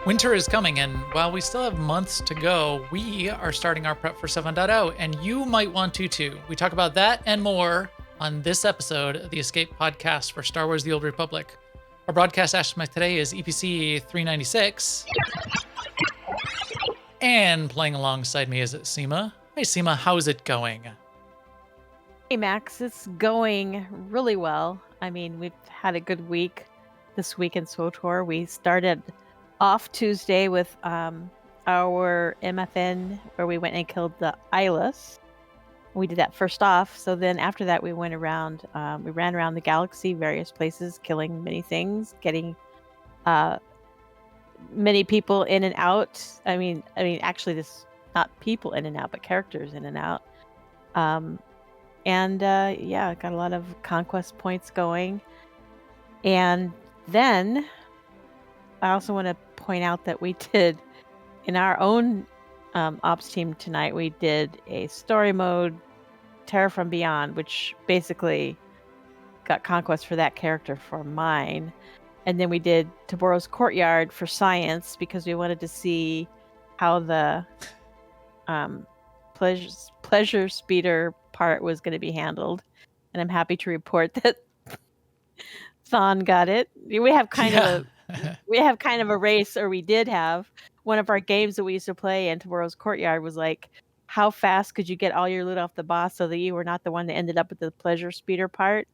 Winter is coming, and while we still have months to go, we are starting our prep for 7.0, and you might want to too. We talk about that and more on this episode of the Escape Podcast for Star Wars The Old Republic. Our broadcast astromech today is EPC 396, and playing alongside me is Seema. Hey Seema, how's it going? Hey Max, it's going really well. I mean, we've had a good week this week in SWTOR. We started off Tuesday with our MFN where we went and killed the Eyeless. We did that first off. So then after that, we went around, we ran around the galaxy, various places, killing many things, getting many people in and out. I mean, actually, this not people in and out, but characters in and out. Yeah, got a lot of conquest points going. And then I also want to point out that we did, in our own ops team tonight, we did a story mode Terra from Beyond, which basically got conquest for that character for mine. And then we did Taboro's Courtyard for science because we wanted to see how the pleasure speeder part was going to be handled. And I'm happy to report that Thon got it. We have kind of a race, or we did have one of our games that we used to play in Taboro's Courtyard was like, how fast could you get all your loot off the boss so that you were not the one that ended up with the pleasure speeder part?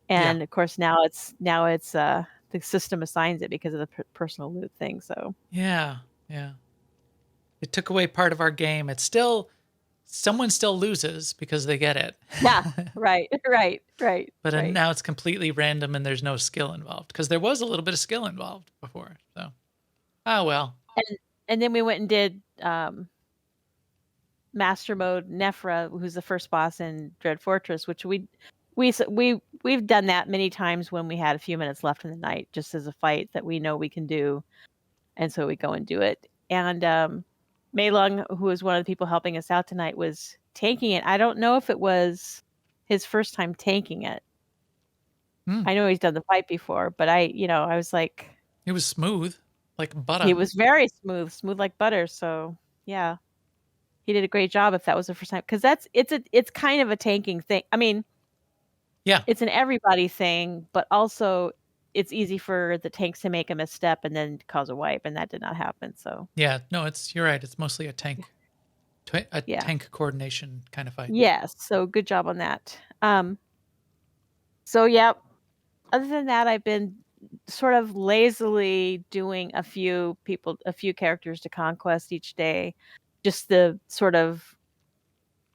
And of course now it's the system assigns it because of the personal loot thing. So yeah, it took away part of our game. It's still someone still loses because they get it. Yeah, right. But now it's completely random and there's no skill involved because there was a little bit of skill involved before. So, oh well. And then we went and did Master Mode Nephra, who's the first boss in Dread Fortress, which we've done that many times when we had a few minutes left in the night, just as a fight that we know we can do, and so we go and do it. And Mei Lung, who was one of the people helping us out tonight, was tanking it. I don't know if it was his first time tanking it. I know he's done the fight before, but I was like, it was smooth, like butter. He was very smooth like butter. So yeah, he did a great job. If that was the first time, because it's kind of a tanking thing. I mean, yeah, it's an everybody thing, but also it's easy for the tanks to make a misstep and then cause a wipe, and that did not happen. So yeah, no, you're right. It's mostly a tank, tank coordination kind of fight. Yes, so good job on that. So yeah, other than that, I've been sort of lazily doing a few characters to conquest each day. Just the sort of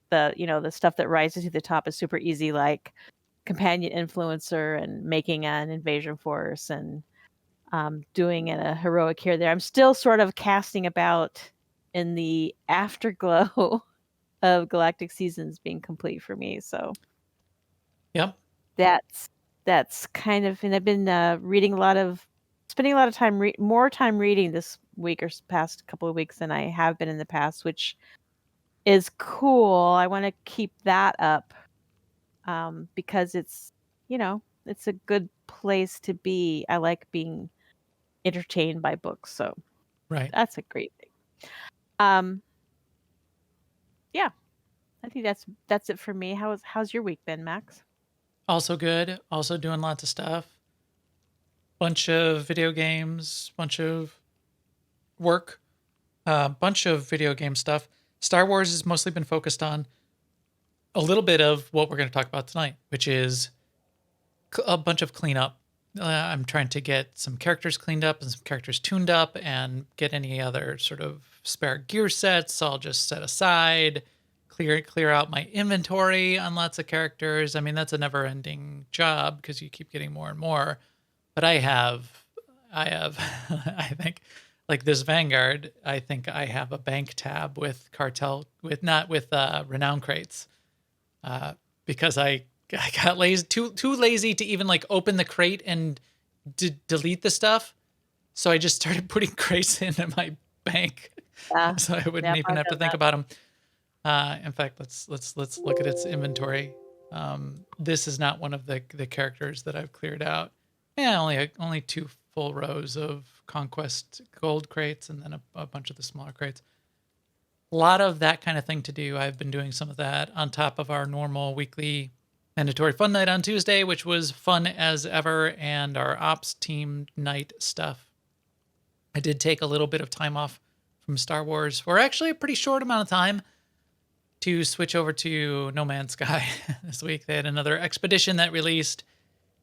the stuff that rises to the top is super easy, like companion influencer and making an invasion force and doing a heroic here there. I'm still sort of casting about in the afterglow of Galactic Seasons being complete for me. So yep, that's kind of, and I've been spending a lot of time more time reading this week or past couple of weeks than I have been in the past, which is cool. I want to keep that up because it's it's a good place to be. I like being entertained by books, so right. That's a great thing. Yeah, I think that's it for me. How's your week been, Max? Also good. Also doing lots of stuff. Bunch of video games. Bunch of work. Bunch of video game stuff. Star Wars has mostly been focused on a little bit of what we're going to talk about tonight, which is a bunch of cleanup. I'm trying to get some characters cleaned up and some characters tuned up and get any other sort of spare gear sets I'll just set aside, clear out my inventory on lots of characters. I mean, that's a never-ending job because you keep getting more and more. But I have I think, like this Vanguard, I think I have a bank tab with cartel, not with renown crates, because I got lazy, too lazy to even like open the crate and delete the stuff. So I just started putting crates into my bank, so I wouldn't even have to think about them. In fact, let's look at its inventory. This is not one of the characters that I've cleared out. Yeah, only two full rows of Conquest gold crates and then a bunch of the smaller crates. A lot of that kind of thing to do. I've been doing some of that on top of our normal weekly mandatory fun night on Tuesday, which was fun as ever, and our ops team night stuff. I did take a little bit of time off from Star Wars for actually a pretty short amount of time to switch over to No Man's Sky this week. They had another expedition that released,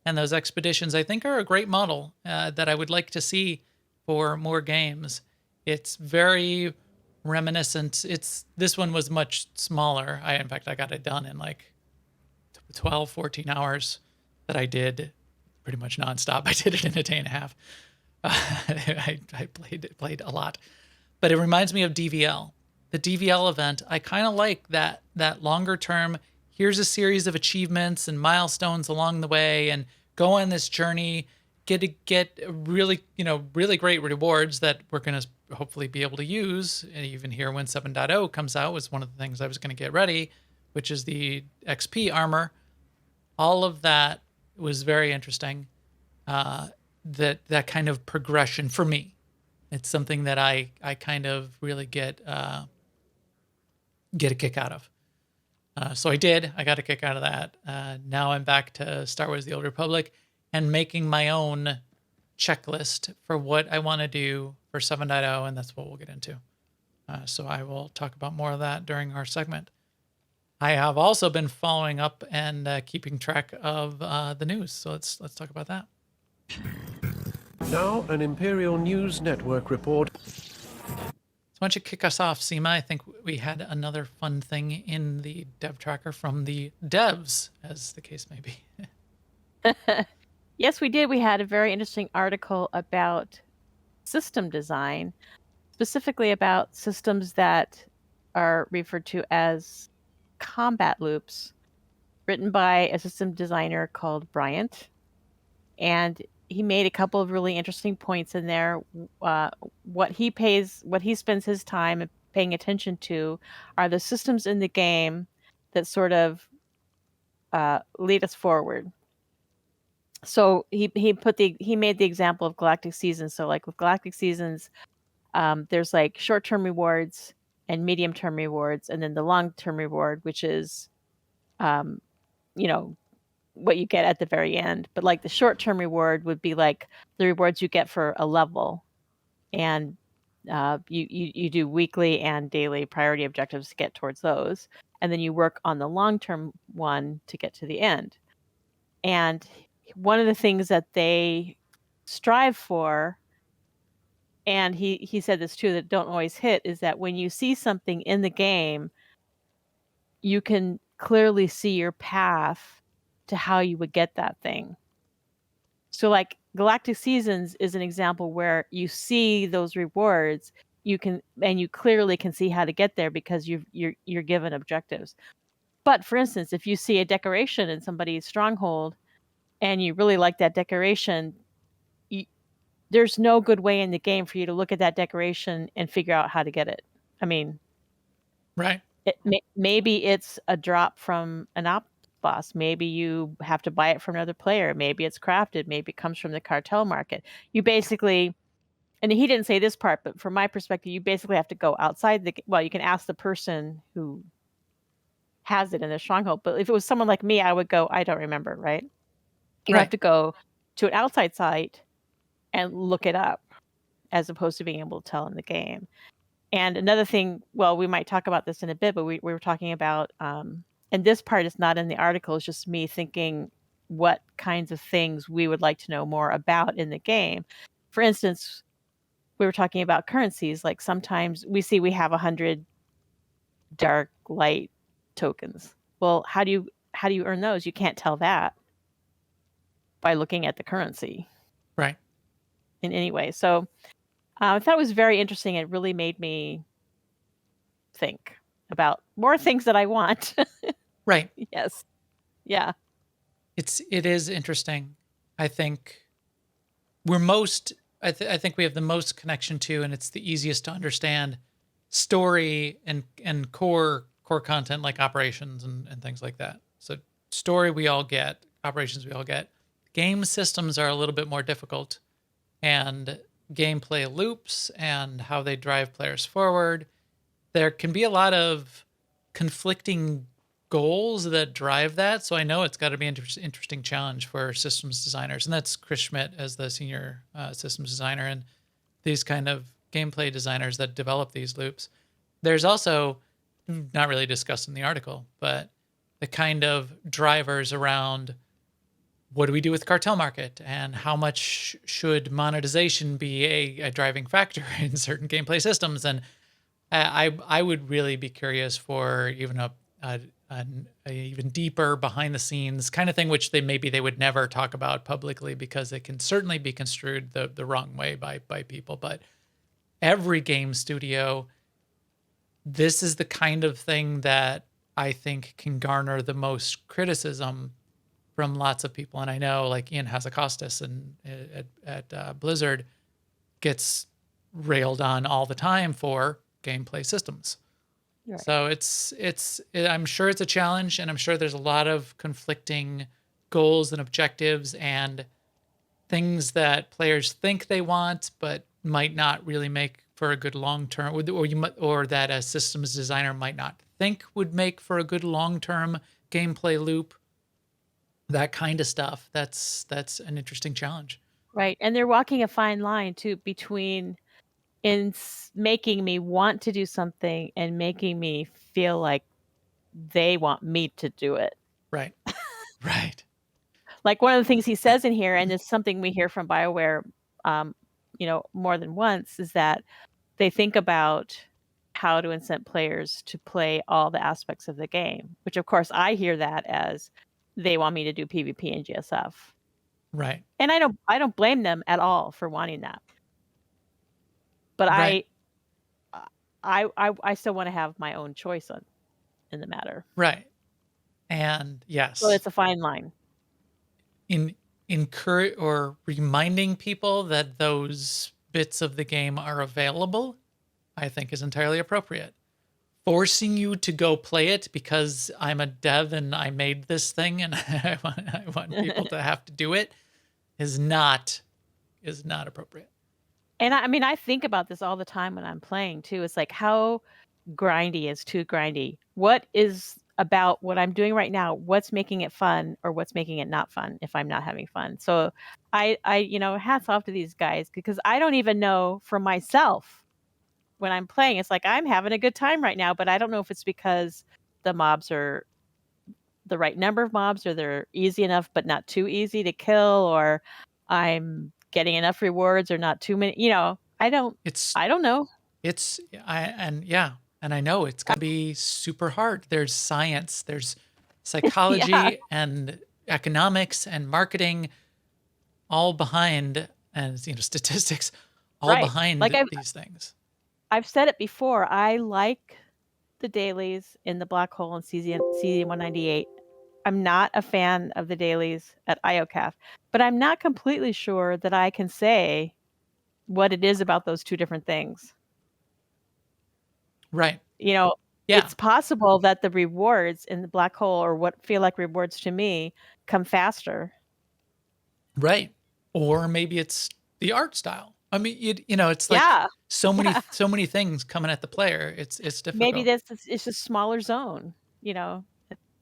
and those expeditions I think are a great model that I would like to see for more games. It's very reminiscent. This one was much smaller. In fact, I got it done in like 12, 14 hours that I did pretty much nonstop. I did it in a day and a half. I played a lot, but it reminds me of DVL. The DVL event, I kind of like that longer term. Here's a series of achievements and milestones along the way, and go on this journey. Get really great rewards that we're gonna hopefully be able to use. And even here when 7.0 comes out was one of the things I was gonna get ready, which is the XP armor. All of that was very interesting. That kind of progression for me, it's something that I kind of really get a kick out of. So I got a kick out of that. Now I'm back to Star Wars: The Old Republic and making my own checklist for what I want to do for 7.0, and that's what we'll get into. So I will talk about more of that during our segment. I have also been following up and keeping track of the news. So let's talk about that. Now, an Imperial News Network report. So why don't you kick us off, Seema? I think we had another fun thing in the dev tracker from the devs, as the case may be. Yes, we did. We had a very interesting article about system design, specifically about systems that are referred to as combat loops, written by a system designer called Bryant. And he made a couple of really interesting points in there. What he spends his time paying attention to are the systems in the game that sort of lead us forward. So he made the example of Galactic Seasons. So like with Galactic Seasons, there's like short-term rewards and medium-term rewards, and then the long-term reward, which is, what you get at the very end. But like the short-term reward would be like the rewards you get for a level, and you do weekly and daily priority objectives to get towards those, and then you work on the long-term one to get to the end. And one of the things that they strive for, and he said this too, that don't always hit, is that when you see something in the game, you can clearly see your path to how you would get that thing. So like Galactic Seasons is an example where you see those rewards, you clearly can see how to get there because you're given objectives. But for instance, if you see a decoration in somebody's stronghold and you really like that decoration, there's no good way in the game for you to look at that decoration and figure out how to get it. I mean, Right. Maybe it's a drop from an op boss. Maybe you have to buy it from another player. Maybe it's crafted. Maybe it comes from the cartel market. You basically, and he didn't say this part, but from my perspective, you basically have to go outside you can ask the person who has it in their stronghold. But if it was someone like me, I would go, I don't remember, right? You have to go to an outside site and look it up as opposed to being able to tell in the game. And another thing, well, we might talk about this in a bit, but we were talking about, and this part is not in the article, it's just me thinking what kinds of things we would like to know more about in the game. For instance, we were talking about currencies. Like sometimes we see we have 100 dark light tokens. Well, how do you earn those? You can't tell that by looking at the currency. Right. In any way. So I thought it was very interesting. It really made me think about more things that I want. Right. Yes. Yeah. It is interesting. I think I think we have the most connection to, and it's the easiest to understand, story and core content like operations and things like that. So story we all get, operations we all get. Game systems are a little bit more difficult and gameplay loops and how they drive players forward. There can be a lot of conflicting goals that drive that. So I know it's got to be an interesting challenge for systems designers. And that's Chris Schmidt as the senior systems designer and these kind of gameplay designers that develop these loops. There's also, not really discussed in the article, but the kind of drivers around what do we do with cartel market and how much should monetization be a driving factor in certain gameplay systems. And I would really be curious for even a even deeper behind the scenes kind of thing, which they would never talk about publicly because it can certainly be construed the wrong way by people. But every game studio, this is the kind of thing that I think can garner the most criticism from lots of people. And I know like Ian Hazacostas and at Blizzard gets railed on all the time for gameplay systems. Right. So I'm sure it's a challenge, and I'm sure there's a lot of conflicting goals and objectives and things that players think they want, but might not really make for a good long-term, or that a systems designer might not think would make for a good long-term gameplay loop. That kind of stuff. That's an interesting challenge. Right. And they're walking a fine line too between making me want to do something and making me feel like they want me to do it. Right. Right. Like one of the things he says in here, and it's something we hear from BioWare, more than once, is that they think about how to incent players to play all the aspects of the game, which of course I hear that as they want me to do PvP and GSF. Right. And I don't blame them at all for wanting that. But right. I still want to have my own choice in the matter. Right. And yes. So it's a fine line. Encourage or reminding people that those bits of the game are available, I think is entirely appropriate. Forcing you to go play it because I'm a dev and I made this thing and I want people to have to do it is not appropriate. And I think about this all the time when I'm playing too. It's like, how grindy is too grindy? What is about what I'm doing right now? What's making it fun or what's making it not fun if I'm not having fun? So I hats off to these guys, because I don't even know for myself when I'm playing. It's like I'm having a good time right now, but I don't know if it's because the mobs are the right number of mobs, or they're easy enough but not too easy to kill, or I'm getting enough rewards or not too many. I don't know. And I know it's gonna be super hard. There's science, there's psychology Yeah. and economics and marketing all behind, and statistics all Right. behind Like these things. I've said it before. I like the dailies in the Black Hole and CZ198. I'm not a fan of the dailies at IOCAF, but I'm not completely sure that I can say what it is about those two different things. Right. Yeah. It's possible that the rewards in the Black Hole, or what feel like rewards to me, come faster. Right. Or maybe it's the art style. I mean, it's like so many things coming at the player. It's difficult. Maybe it's a smaller zone,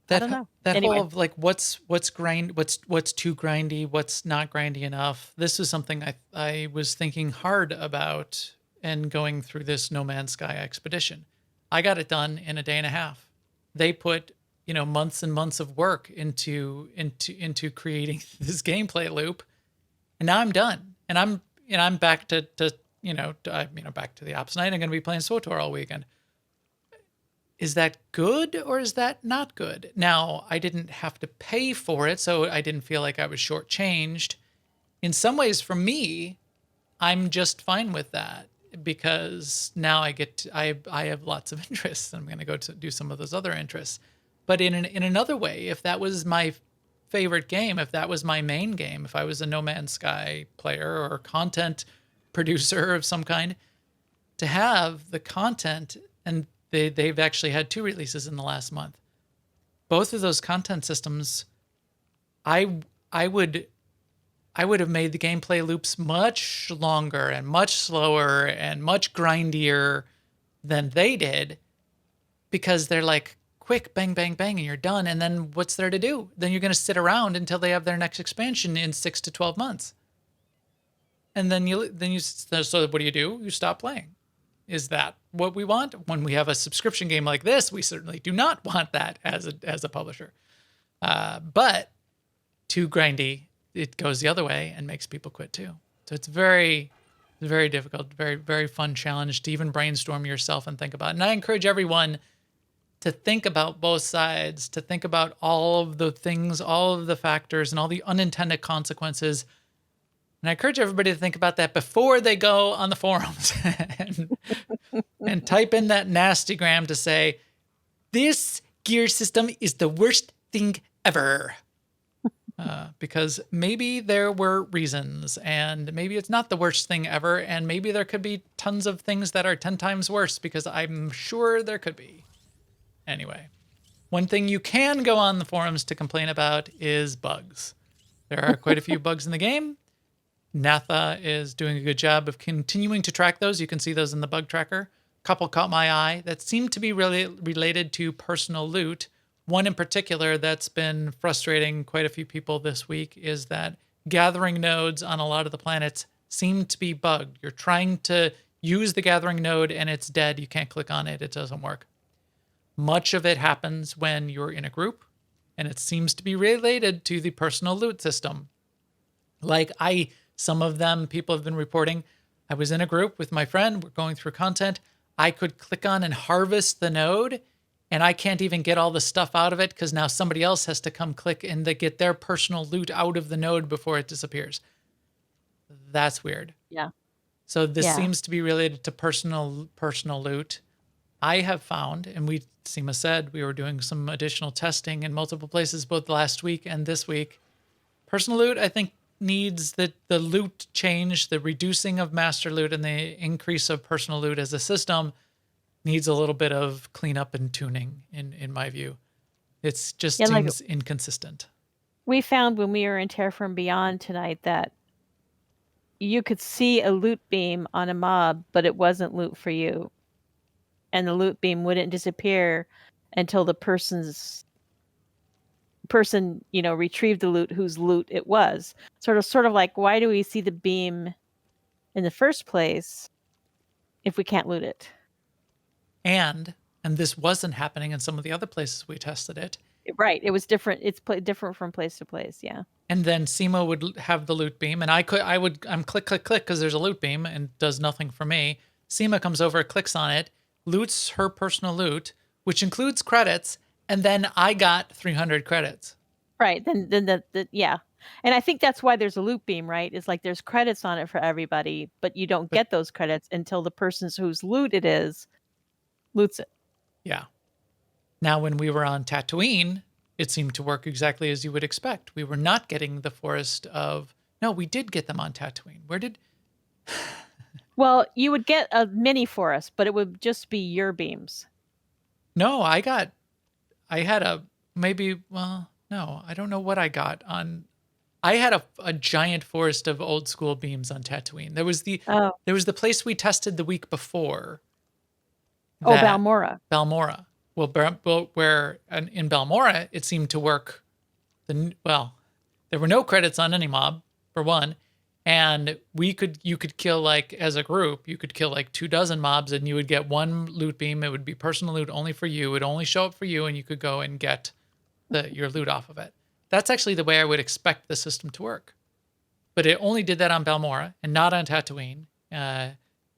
I don't know. That whole of like what's too grindy, what's not grindy enough. This is something I was thinking hard about and going through this No Man's Sky expedition. I got it done in a day and a half. They put months and months of work into creating this gameplay loop, and now I'm done. And I'm back to back to the ops night. I'm going to be playing SWTOR all weekend. Is that good or is that not good? Now, I didn't have to pay for it, so I didn't feel like I was shortchanged. In some ways, for me, I'm just fine with that, because now I have lots of interests. I'm going to go to do some of those other interests. But in another way, if that was my favorite game, if that was my main game, if I was a No Man's Sky player or content producer of some kind, to have the content, and they've actually had 2 releases in the last month. Both of those content systems, I would I would have made the gameplay loops much longer and much slower and much grindier than they did, because they're like, quick, bang, bang, bang, and you're done. And then what's there to do? Then you're going to sit around until they have their next expansion in 6 to 12 months. And then so what do? You stop playing. Is that what we want? When we have a subscription game like this, we certainly do not want that as a publisher. But too grindy, it goes the other way and makes people quit too. So it's very, very difficult, very, very fun challenge to even brainstorm yourself and think about. And I encourage everyone to think about both sides, to think about all of the things, all of the factors, and all the unintended consequences. And I encourage everybody to think about that before they go on the forums and type in that nastygram to say, this gear system is the worst thing ever. Because maybe there were reasons, and maybe it's not the worst thing ever, and maybe there could be tons of things that are 10 times worse, because I'm sure there could be. Anyway, one thing you can go on the forums to complain about is bugs. There are quite a few bugs in the game. Nephra is doing a good job of continuing to track those. You can see those in the bug tracker. A couple caught my eye that seem to be really related to personal loot. One in particular that's been frustrating quite a few people this week is that gathering nodes on a lot of the planets seem to be bugged. You're trying to use the gathering node and it's dead. You can't click on it. It doesn't work. Much of it happens when you're in a group, and it seems to be related to the personal loot system. Some of them, people have been reporting, I was in a group with my friend, we're going through content. I could click on and harvest the node, and I can't even get all the stuff out of it because now somebody else has to come click and they get their personal loot out of the node before it disappears. That's weird. Yeah. So this seems to be related to personal loot. I have found, and Seema said, we were doing some additional testing in multiple places, both last week and this week. Personal loot, I think, needs the loot change, the reducing of master loot and the increase of personal loot as a system needs a little bit of cleanup and tuning, in my view. It's just seems inconsistent. We found when we were in Terraform Beyond tonight that you could see a loot beam on a mob, but it wasn't loot for you. And the loot beam wouldn't disappear until the person, retrieved the loot whose loot it was. Sort of like, why do we see the beam in the first place if we can't loot it? And this wasn't happening in some of the other places we tested it. Right. It was different. It's different from place to place. Yeah. And then Seema would have the loot beam, and I'm click, click, click, because there's a loot beam and does nothing for me. Seema comes over, clicks on it, loots her personal loot, which includes credits, and then I got 300 credits. Right. Then yeah. And I think that's why there's a loot beam, right? It's like there's credits on it for everybody, but you don't get those credits until the person whose loot it is loots it. Yeah. Now, when we were on Tatooine, it seemed to work exactly as you would expect. We were not getting the forest of... No, we did get them on Tatooine. Where did... Well, you would get a mini forest, but it would just be your beams. No, I had a... Maybe... Well, no, I don't know what I got on... I had a giant forest of old school beams on Tatooine. There was the place we tested the week before. Balmora. Balmora. Where in Balmora, it seemed to work. There were no credits on any mob, for one. And you could kill, like, as a group, you could kill like 24 mobs and you would get one loot beam. It would be personal loot only for you. It would only show up for you and you could go and get your loot off of it. That's actually the way I would expect the system to work. But it only did that on Balmora and not on Tatooine.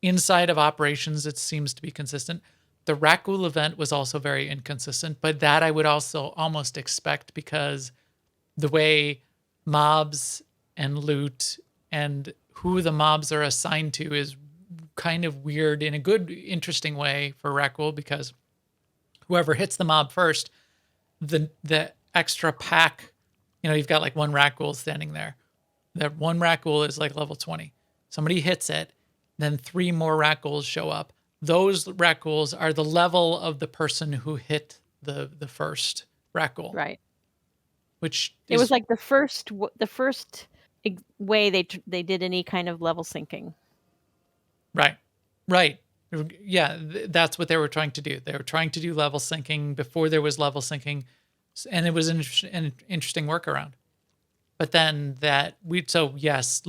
Inside of operations, it seems to be consistent. The Rakghoul event was also very inconsistent, but that I would also almost expect because the way mobs and loot and who the mobs are assigned to is kind of weird in a good, interesting way for Rakghoul, because whoever hits the mob first, the extra pack, you've got like one Rakghoul standing there. That one Rakghoul is like level 20. Somebody hits it, then 3 more Rakghouls show up. Those Rakghouls are the level of the person who hit the first Rakghoul. Right. Which it was like the first way they did any kind of level syncing. Right. Yeah, that's what they were trying to do. They were trying to do level syncing before there was level syncing, and it was an interesting workaround. But then yes,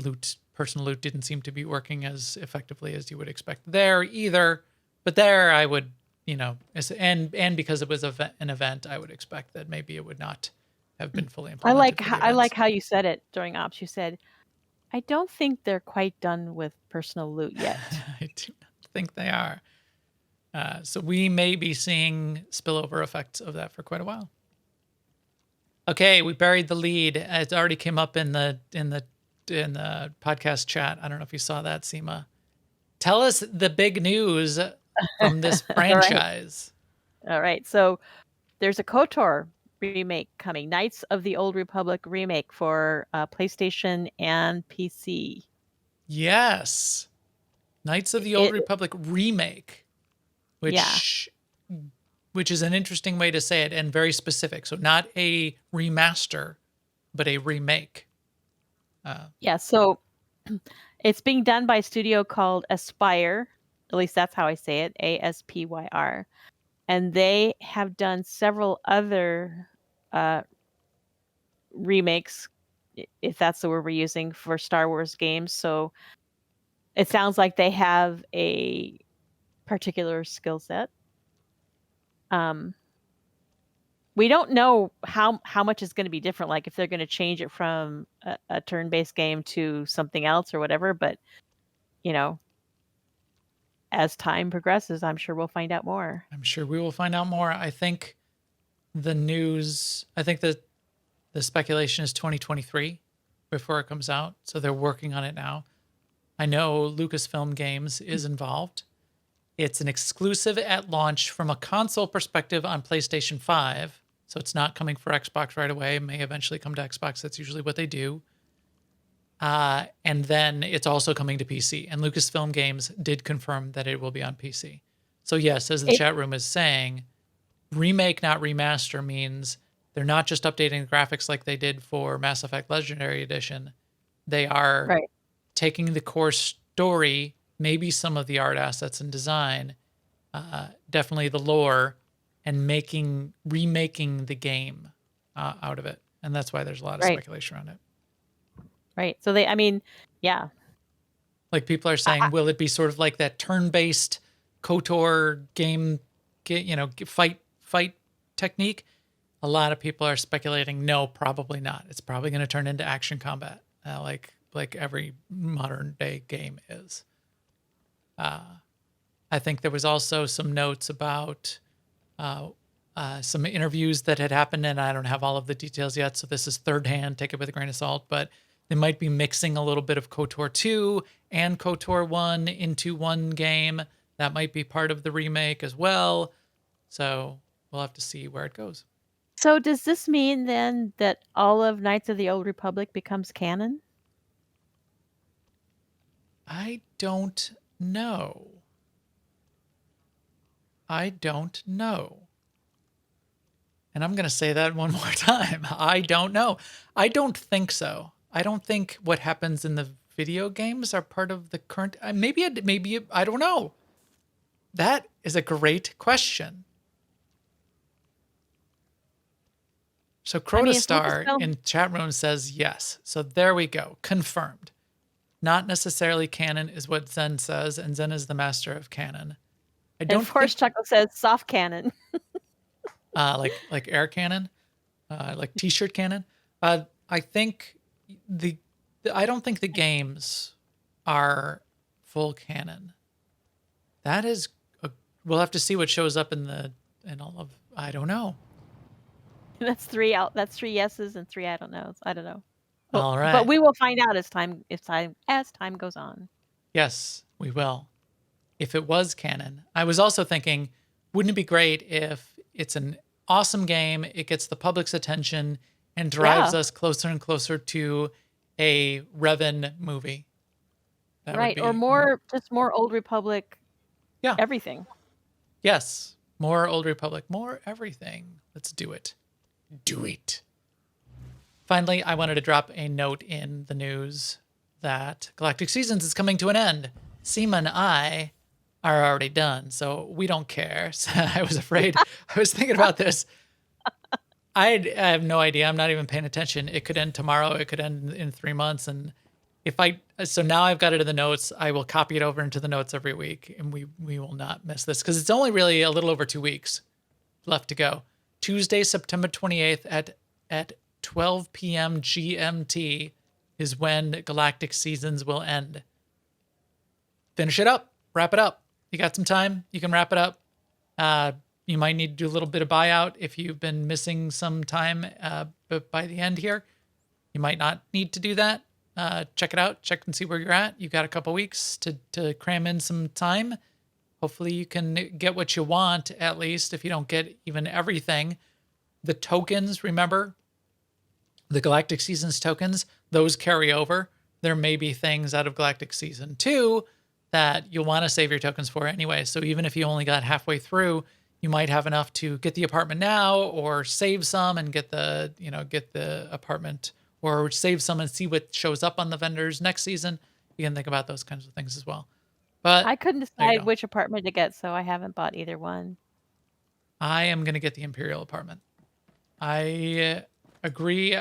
personal loot didn't seem to be working as effectively as you would expect there either. But there, I would, and because it was an event, I would expect that maybe it would not have been fully implemented for the I like events. how you said it during ops. You said, "I don't think they're quite done with personal loot yet." I do not think they are. So we may be seeing spillover effects of that for quite a while. Okay, we buried the lead. It already came up in the podcast chat. I don't know if you saw that, Seema. Tell us the big news from this franchise. All right. So there's a KOTOR remake coming, Knights of the Old Republic remake for PlayStation and PC. Yes, Knights of the Old Republic remake, which is an interesting way to say it and very specific. So not a remaster, but a remake. So it's being done by a studio called Aspyr. At least that's how I say it, ASPYR. And they have done several other remakes, if that's the word we're using, for Star Wars games. So it sounds like they have a particular skill set. We don't know how much is going to be different, like if they're going to change it from a turn-based game to something else or whatever. But, as time progresses, I'm sure we'll find out more. I'm sure we will find out more. I think that the speculation is 2023 before it comes out. So they're working on it now. I know Lucasfilm Games is involved. It's an exclusive at launch from a console perspective on PlayStation 5. So it's not coming for Xbox right away. It may eventually come to Xbox. That's usually what they do. And then it's also coming to PC. And Lucasfilm Games did confirm that it will be on PC. So yes, as the chat room is saying, remake, not remaster, means they're not just updating the graphics like they did for Mass Effect Legendary Edition. They are taking the core story, maybe some of the art assets and design, definitely the lore, and remaking the game out of it. And that's why there's a lot of speculation around it. Right. So like people are saying, will it be sort of like that turn-based KOTOR game, fight technique? A lot of people are speculating, no, probably not. It's probably going to turn into action combat, like every modern day game is. I think there was also some notes about some interviews that had happened, and I don't have all of the details yet, so this is third hand, take it with a grain of salt, but they might be mixing a little bit of KOTOR 2 and KOTOR 1 into one game. That might be part of the remake as well. So we'll have to see where it goes. So does this mean then that all of Knights of the Old Republic becomes canon? I don't know. And I'm going to say that one more time. I don't know. I don't think so. I don't think what happens in the video games are part of the current. Maybe I don't know. That is a great question. So Crotostar in chat room says yes. So there we go. Confirmed. Not necessarily canon is what Zen says, and Zen is the master of canon. Force Chuckle says soft canon. like air cannon, like t-shirt cannon. I don't think the games are full canon. That is, we'll have to see what shows up in all of. I don't know. That's three yeses and 3 I don't knows. I don't know. All right. But we will find out as time goes on. Yes, we will. If it was canon. I was also thinking, wouldn't it be great if it's an awesome game, it gets the public's attention and drives us closer and closer to a Revan movie. Or more Old Republic. Yeah. Everything. Yes. More Old Republic, more everything. Let's do it. Do it. Finally, I wanted to drop a note in the news that Galactic Seasons is coming to an end. Seema and I are already done, so we don't care. So I was afraid. I was thinking about this. I have no idea. I'm not even paying attention. It could end tomorrow. It could end in 3 months. And so now I've got it in the notes. I will copy it over into the notes every week, and we will not miss this because it's only really a little over 2 weeks left to go. Tuesday, September 28th at 12 p.m. GMT is when Galactic Seasons will end. Finish it up. Wrap it up. You got some time. You can wrap it up. You might need to do a little bit of buyout if you've been missing some time, but by the end here, you might not need to do that. Check it out. Check and see where you're at. You got a couple weeks to cram in some time. Hopefully you can get what you want, at least, if you don't get even everything. The tokens, remember, the Galactic Seasons tokens, those carry over. There may be things out of Galactic Season 2 that you'll want to save your tokens for anyway. So even if you only got halfway through, you might have enough to get the apartment now, or save some and get the apartment, or save some and see what shows up on the vendors next season. You can think about those kinds of things as well. But I couldn't decide which apartment to get, so I haven't bought either one. I am going to get the Imperial apartment. I agree.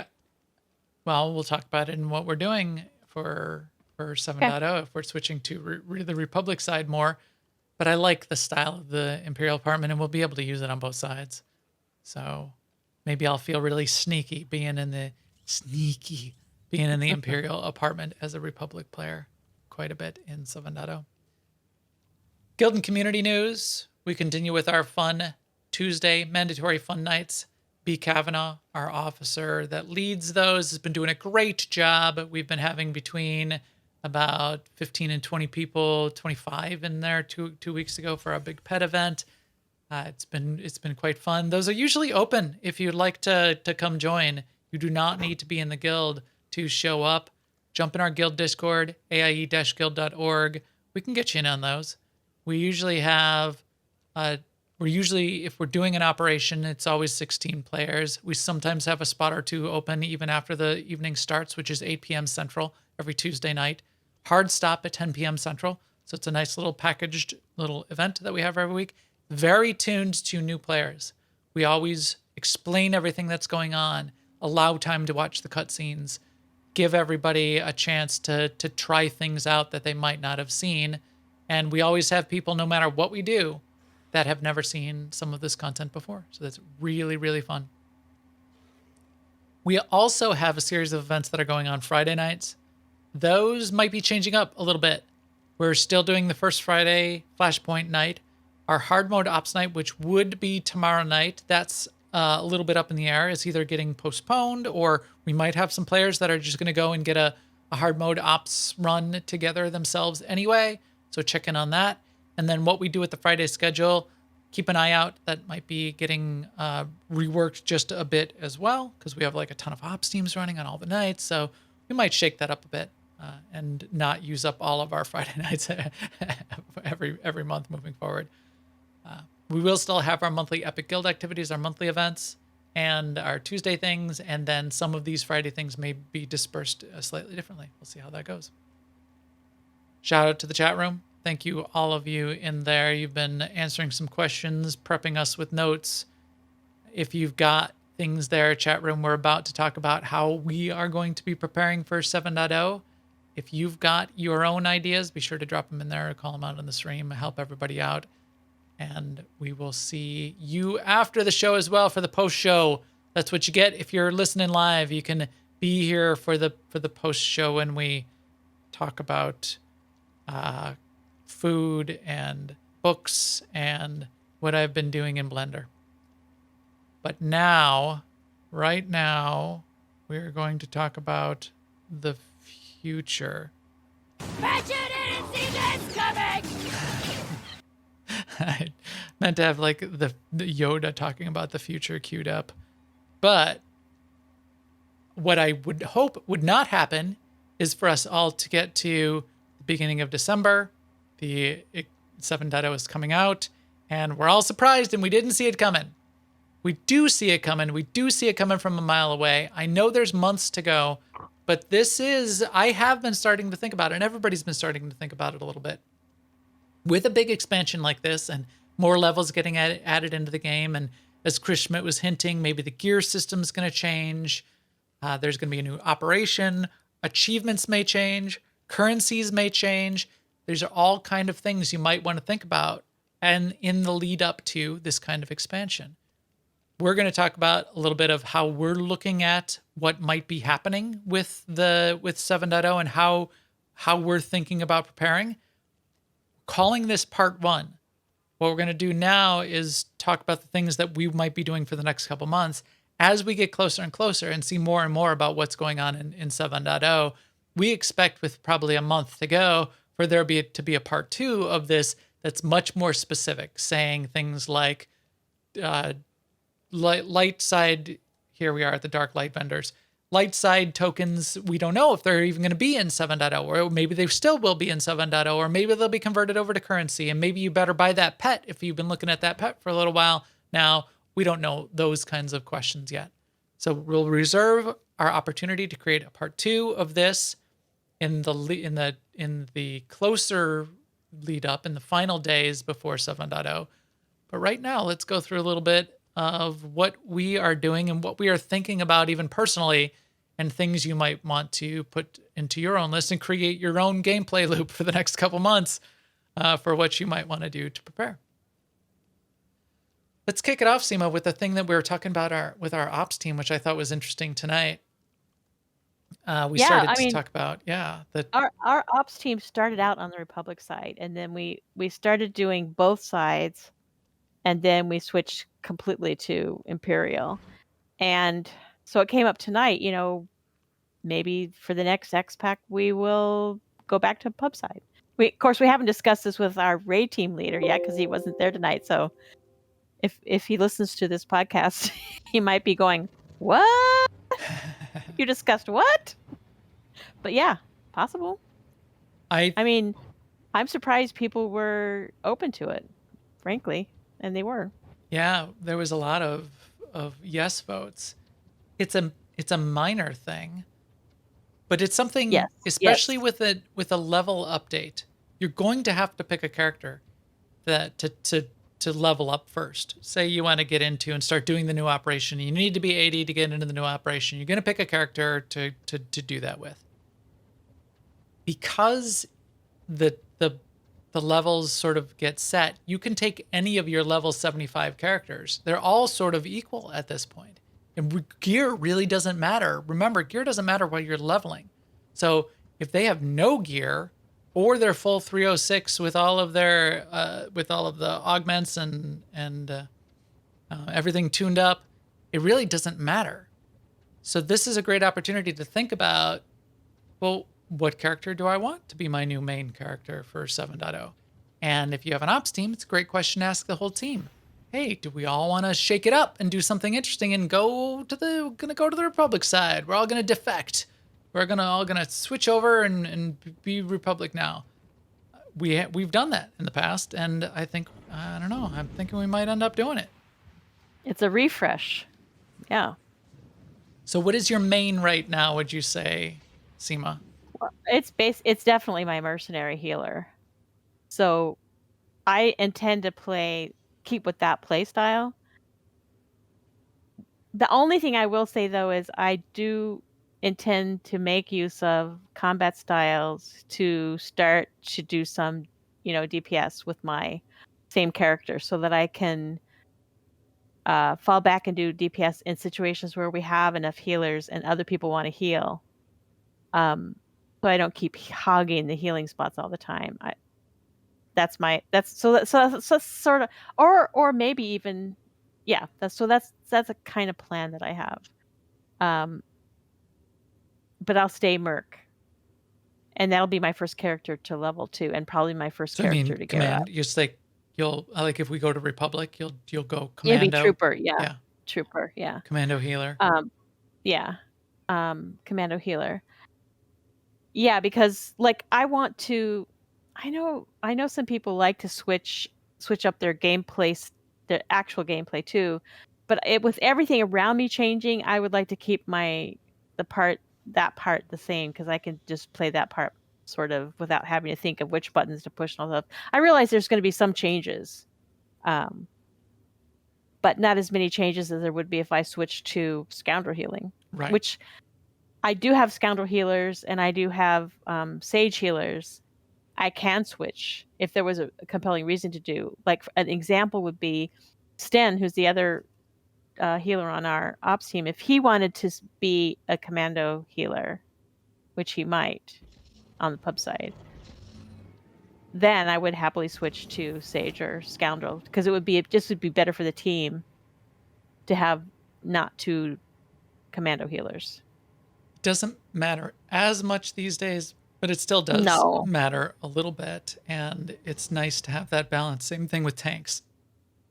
Well, we'll talk about it in what we're doing for 7.0 if we're switching to the Republic side more. But I like the style of the Imperial apartment, and we'll be able to use it on both sides. So maybe I'll feel really sneaky being in the Imperial apartment as a Republic player quite a bit in 7.0. Guild and community news. We continue with our fun Tuesday mandatory fun nights. B. Kavanaugh, our officer that leads those, has been doing a great job. We've been having between about 15 and 20 people, 25 in there two weeks ago for our big pet event. It's been quite fun. Those are usually open if you'd like to come join. You do not need to be in the guild to show up. Jump in our guild Discord, aie-guild.org. We can get you in on those. We usually have, if we're doing an operation, it's always 16 players. We sometimes have a spot or two open even after the evening starts, which is 8 p.m. Central every Tuesday night. Hard stop at 10 p.m. Central. So it's a nice little packaged little event that we have every week. Very tuned to new players. We always explain everything that's going on, allow time to watch the cutscenes, give everybody a chance to try things out that they might not have seen. And we always have people, no matter what we do, that have never seen some of this content before. So that's really, really fun. We also have a series of events that are going on Friday nights. Those might be changing up a little bit. We're still doing the first Friday Flashpoint night. Our hard mode ops night, which would be tomorrow night, that's a little bit up in the air. It's either getting postponed, or we might have some players that are just going to go and get a hard mode ops run together themselves anyway. So check in on that. And then what we do with the Friday schedule, keep an eye out. That might be getting reworked just a bit as well, because we have like a ton of ops teams running on all the nights. So we might shake that up a bit and not use up all of our Friday nights every month moving forward. We will still have our monthly Epic Guild activities, our monthly events, and our Tuesday things. And then some of these Friday things may be dispersed slightly differently. We'll see how that goes. Shout out to the chat room. Thank you, all of you in there. You've been answering some questions, prepping us with notes. If you've got things there, chat room, we're about to talk about how we are going to be preparing for 7.0. If you've got your own ideas, be sure to drop them in there or call them out on the stream, help everybody out. And we will see you after the show as well for the post show. That's what you get if you're listening live. You can be here for the post show when we talk about food and books and what I've been doing in Blender. But now, right now, we're going to talk about the future. Bet you didn't see this coming! I meant to have like the Yoda talking about the future queued up. But what I would hope would not happen is for us all to get to the beginning of December. The 7.0 is coming out, and we're all surprised and we didn't see it coming. We do see it coming. We do see it coming from a mile away. I know there's months to go, but I have been starting to think about it, and everybody's been starting to think about it a little bit. With a big expansion like this and more levels getting added into the game, and as Chris Schmidt was hinting, maybe the gear system's going to change. There's going to be a new operation. Achievements may change. Currencies may change. These are all kind of things you might want to think about, and in the lead up to this kind of expansion. We're going to talk about a little bit of how we're looking at what might be happening with 7.0 and how we're thinking about preparing. Calling this part 1. What we're going to do now is talk about the things that we might be doing for the next couple months as we get closer and closer and see more and more about what's going on in 7.0. We expect, with probably a month to go, for there to be a part 2 of this that's much more specific, saying things like light side. Here we are at the dark light vendors. Light side tokens, we don't know if they're even going to be in 7.0, or maybe they still will be in 7.0, or maybe they'll be converted over to currency, and maybe you better buy that pet if you've been looking at that pet for a little while. Now, we don't know those kinds of questions yet. So we'll reserve our opportunity to create a part 2 of this in the closer lead up, in the final days before 7.0. But right now, let's go through a little bit of what we are doing and what we are thinking about, even personally, and things you might want to put into your own list and create your own gameplay loop for the next couple months for what you might want to do to prepare. Let's kick it off, Seema, with the thing that we were talking about with our ops team, which I thought was interesting tonight. We started to talk about, our ops team started out on the Republic side, and then we started doing both sides, and then we switched completely to Imperial. And so it came up tonight, maybe for the next X-Pack, we will go back to pub side. Of course, we haven't discussed this with our raid team leader yet because he wasn't there tonight. So if he listens to this podcast, he might be going, "What? You discussed what?" But yeah, possible. I mean, I'm surprised people were open to it, frankly, and they were. Yeah, there was a lot of yes votes. It's a minor thing, but it's something. Yes, especially yes. with a level update. You're going to have to pick a character that to level up first. Say you want to get into and start doing the new operation. You need to be 80 to get into the new operation. You're going to pick a character to do that with. Because the levels sort of get set, you can take any of your level 75 characters. They're all sort of equal at this point. And gear really doesn't matter. Remember, gear doesn't matter while you're leveling. So if they have no gear, or they're full 306 with all of their with all of the augments and everything tuned up, it really doesn't matter. So this is a great opportunity to think about, well, what character do I want to be my new main character for 7.0? And if you have an ops team, it's a great question to ask the whole team. Hey, do we all want to shake it up and do something interesting and go to the Republic side? We're all going to defect. We're all gonna switch over and be Republic now. We've done that in the past, and I don't know. I'm thinking we might end up doing it. It's a refresh. Yeah. So what is your main right now, would you say, Seema? Well, it's definitely my mercenary healer. So I intend to keep with that play style. The only thing I will say though is I do intend to make use of combat styles to start to do some, DPS with my same character so that I can fall back and do DPS in situations where we have enough healers and other people want to heal. So I don't keep hogging the healing spots all the time. That's sort of, or maybe even, yeah, that's a kind of plan that I have. But I'll stay Merc. And that'll be my first character to level 2 and probably my first character to get up. Just like you'll if we go to Republic, you'll go Commando. You'll be Trooper, yeah. Trooper, yeah. Commando healer. Yeah. Commando healer. Yeah, because like I know some people like to switch up their gameplay, their actual gameplay too, But with everything around me changing, I would like to keep that part the same, because I can just play that part sort of without having to think of which buttons to push and all that. I realize there's going to be some changes, but not as many changes as there would be if I switched to Scoundrel Healing, Right. which I do have Scoundrel Healers and I do have Sage Healers. I can switch if there was a compelling reason to do. Like an example would be Sten, who's the other healer on our ops team. If he wanted to be a commando healer, which he might on the pub side, then I would happily switch to Sage or Scoundrel, because it would be better for the team to have not two commando healers. It doesn't matter as much these days, but it still does No. matter a little bit. And it's nice to have that balance. Same thing with tanks.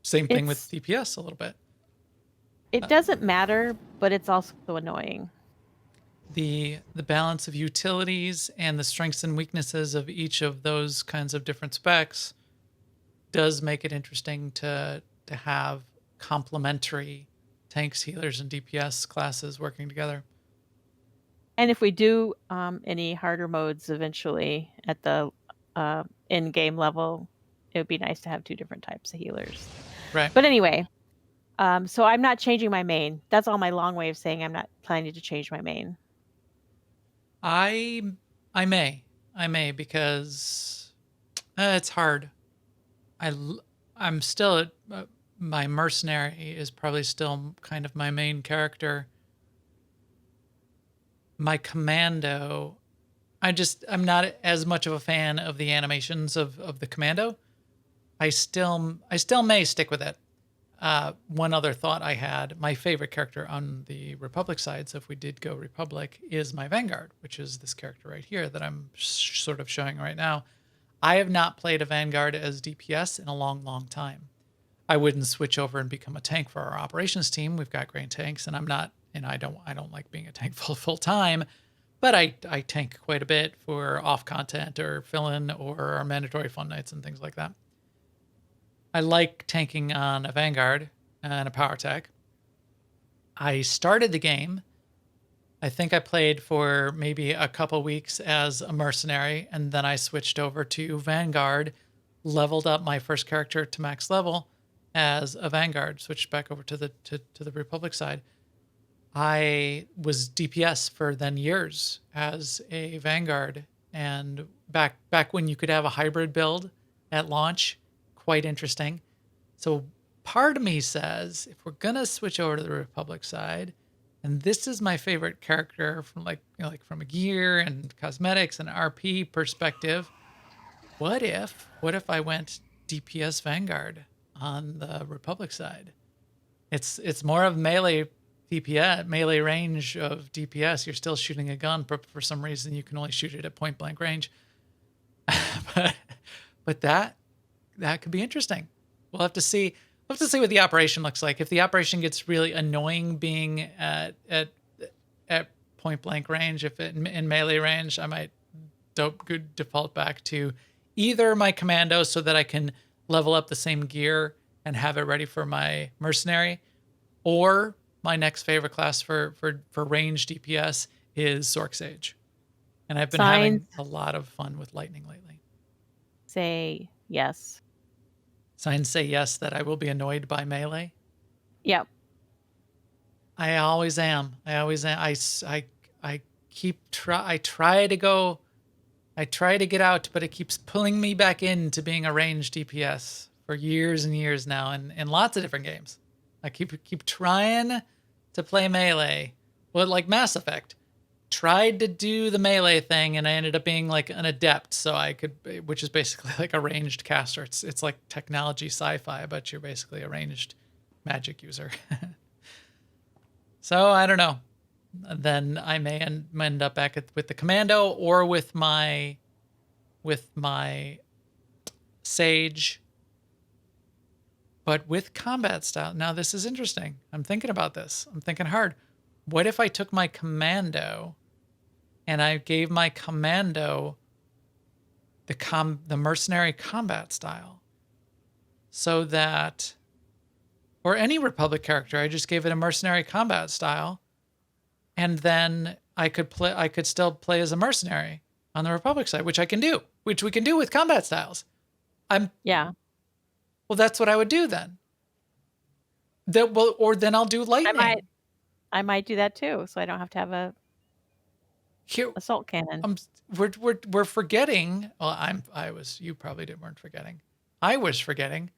Same thing with DPS a little bit. It doesn't matter, but it's also annoying. The balance of utilities and the strengths and weaknesses of each of those kinds of different specs does make it interesting to have complementary tanks, healers, and DPS classes working together. And if we do any harder modes eventually at the in-game level, it would be nice to have two different types of healers. Right. But anyway, so I'm not changing my main. That's all my long way of saying I'm not planning to change my main. I may because it's hard. I'm still my mercenary is probably still kind of my main character. My commando, I'm not as much of a fan of the animations of the commando. I still may stick with it. One other thought I had, my favorite character on the Republic side, so if we did go Republic, is my Vanguard, which is this character right here that I'm sort of showing right now. I have not played a Vanguard as DPS in a long, long time. I wouldn't switch over and become a tank for our operations team. We've got great tanks, and I don't like being a tank full time, but I tank quite a bit for off content or fill-in or our mandatory fun nights and things like that. I like tanking on a Vanguard and a power tech. I started the game. I think I played for maybe a couple weeks as a mercenary, and then I switched over to Vanguard, leveled up my first character to max level as a Vanguard, switched back over to the Republic side. I was DPS for then years as a Vanguard, and back when you could have a hybrid build at launch, quite interesting. So part of me says, if we're gonna switch over to the Republic side, and this is my favorite character from like from a gear and cosmetics and RP perspective, what if I went DPS Vanguard on the Republic side? It's more of melee DPS, melee range of DPS. You're still shooting a gun, but for some reason you can only shoot it at point blank range. but that could be interesting. We'll have to see. We'll have to see what the operation looks like. If the operation gets really annoying being at point blank range, if it in melee range, I might default back to either my commando so that I can level up the same gear and have it ready for my mercenary, or my next favorite class for range DPS is Zork Sage. And I've been having a lot of fun with Lightning lately. Say yes. Signs say yes that I will be annoyed by melee. Yep. I always am. I try to get out, but it keeps pulling me back into being a ranged DPS for years and years now, and in lots of different games. I keep trying to play melee. Well, like Mass Effect, tried to do the melee thing, and I ended up being like an adept, so I could, which is basically like a ranged caster. It's like technology sci-fi, but you're basically a ranged magic user. So I don't know. Then I may end up back with the commando or with my sage. But with combat style, now this is interesting. I'm thinking about this. I'm thinking hard. What if I took my commando and I gave my commando the mercenary combat style, so that or any Republic character. I just gave it a mercenary combat style, and then I could still play as a mercenary on the Republic side, which we can do with combat styles. Yeah. Well, that's what I would do then. Or then I'll do lightning. I might do that too, so I don't have to have a Here, assault cannon. we're forgetting. Well, you probably weren't forgetting. I was forgetting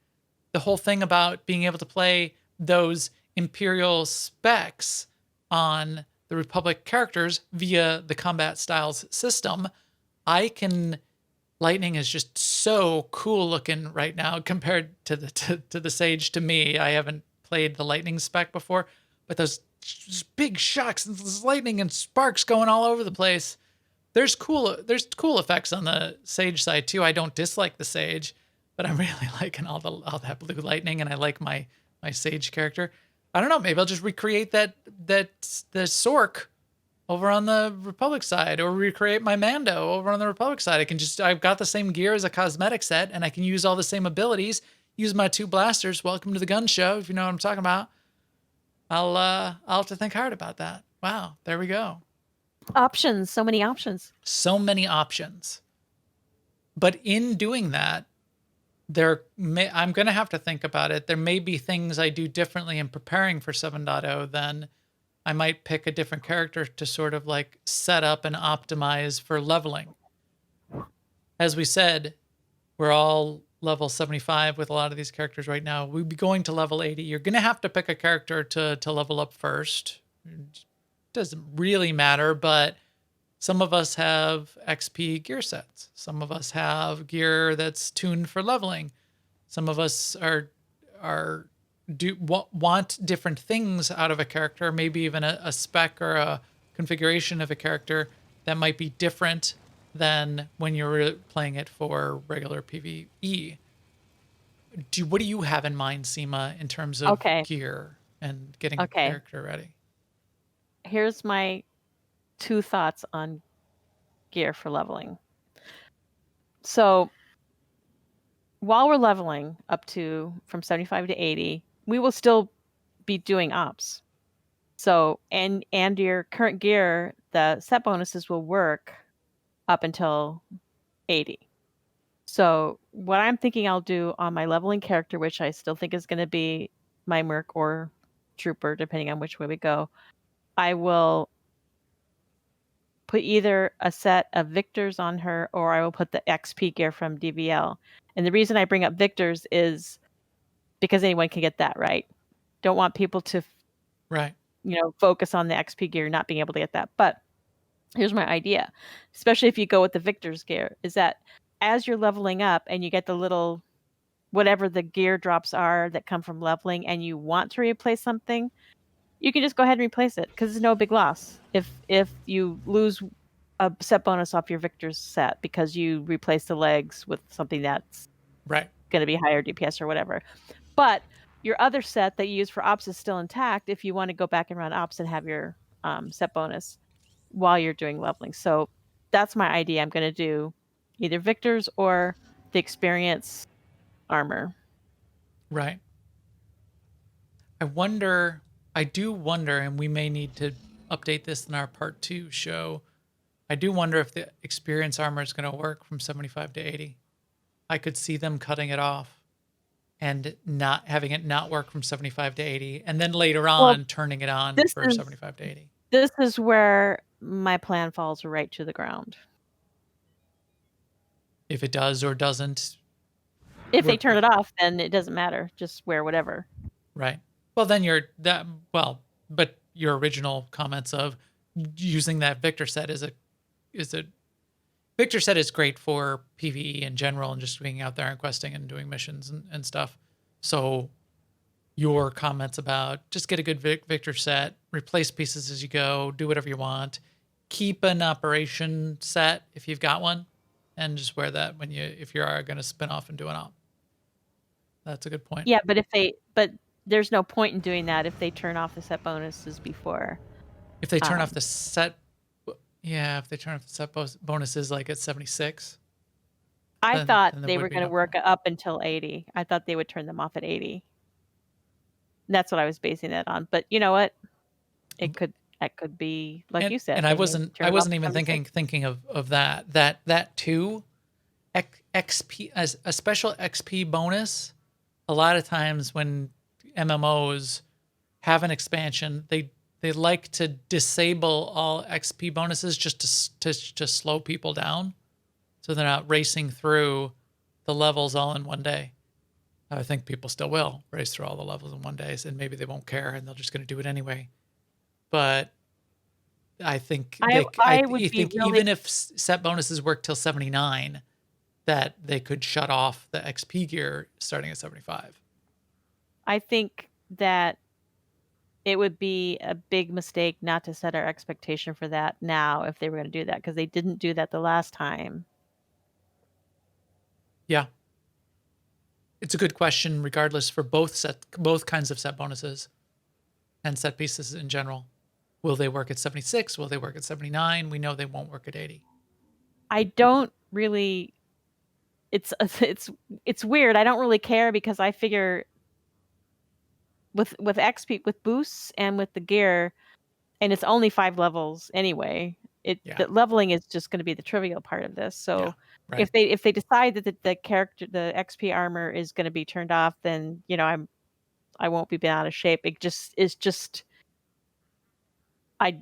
the whole thing about being able to play those Imperial specs on the Republic characters via the combat styles system. Lightning is just so cool looking right now compared to the Sage. To me, I haven't played the lightning spec before, but those just big shocks and this lightning and sparks going all over the place. There's cool effects on the Sage side too. I don't dislike the Sage, but I'm really liking all that blue lightning, and I like my Sage character. I don't know, maybe I'll just recreate the Sork over on the Republic side, or recreate my Mando over on the Republic side. I've got the same gear as a cosmetic set, and I can use all the same abilities, use my 2 blasters. Welcome to the gun show, if you know what I'm talking about. I'll have to think hard about that. Wow, there we go. Options, so many options. So many options. But in doing that, I'm going to have to think about it. There may be things I do differently in preparing for 7.0 than I might pick a different character to sort of like set up and optimize for leveling. As we said, we're all level 75 with a lot of these characters right now. We'd be going to level 80. You're going to have to pick a character to level up first. It doesn't really matter, but some of us have XP gear sets. Some of us have gear that's tuned for leveling. Some of us want different things out of a character, maybe even a spec or a configuration of a character that might be different than when you're playing it for regular PvE. What do you have in mind, Seema, in terms of gear and getting a character ready? Here's my 2 thoughts on gear for leveling. So while we're leveling up from 75 to 80, we will still be doing ops. So, and your current gear, the set bonuses will work up until 80. So what I'm thinking I'll do on my leveling character, which I still think is going to be my Merc or Trooper, depending on which way we go, I will put either a set of Victors on her, or I will put the XP gear from DVL. And the reason I bring up Victors is because anyone can get that, right? Don't want people to focus on the XP gear, not being able to get that. But here's my idea, especially if you go with the Victor's gear, is that as you're leveling up and you get the little, whatever the gear drops are that come from leveling, and you want to replace something, you can just go ahead and replace it, because it's no big loss. If you lose a set bonus off your Victor's set because you replace the legs with something that's going to be higher DPS or whatever. But your other set that you use for ops is still intact if you want to go back and run ops and have your set bonus while you're doing leveling. So that's my idea. I'm going to do either Victor's or the experience armor. Right. I do wonder, and we may need to update this in our part 2 show. I do wonder if the experience armor is going to work from 75 to 80. I could see them cutting it off and not having it not work from 75 to 80, and then later on turning it on for 75 to 80. This is where my plan falls right to the ground. If it does or doesn't. If they turn it off, then it doesn't matter. Just wear whatever. Right. Well, then but your original comments of using that Victor set Victor set is great for PvE in general and just being out there and questing and doing missions and stuff. So your comments about just get a good Victor set, replace pieces as you go, do whatever you want, keep an operation set if you've got one, and just wear that if you are going to spin off and do an op. That's a good point. Yeah, but there's no point in doing that if they turn off the set bonuses before. If they turn off the set, if they turn off the set bonuses like at 76. I thought they were going to work up until 80. I thought they would turn them off at 80. That's what I was basing that on. But you know what? That could be like you said. And I They may wasn't turn it off even by mistake. thinking of that too. XP as a special XP bonus. A lot of times when MMOs have an expansion, they like to disable all XP bonuses just to slow people down, so they're not racing through the levels all in one day. I think people still will race through all the levels in one day, and maybe they won't care and they're just going to do it anyway. But I think I would you be think really even if set bonuses work till 79, that they could shut off the XP gear starting at 75. I think that it would be a big mistake not to set our expectation for that now if they were going to do that, because they didn't do that the last time. Yeah. It's a good question regardless for both kinds of set bonuses and set pieces in general. Will they work at 76? Will they work at 79? We know they won't work at 80. I don't really. It's weird. I don't really care because I figure with XP, with boosts and with the gear, and it's only 5 levels anyway. Yeah. The leveling is just going to be the trivial part of this. So Yeah, right. if they decide that the character, the XP armor is going to be turned off, then I won't be bent out of shape. It's just I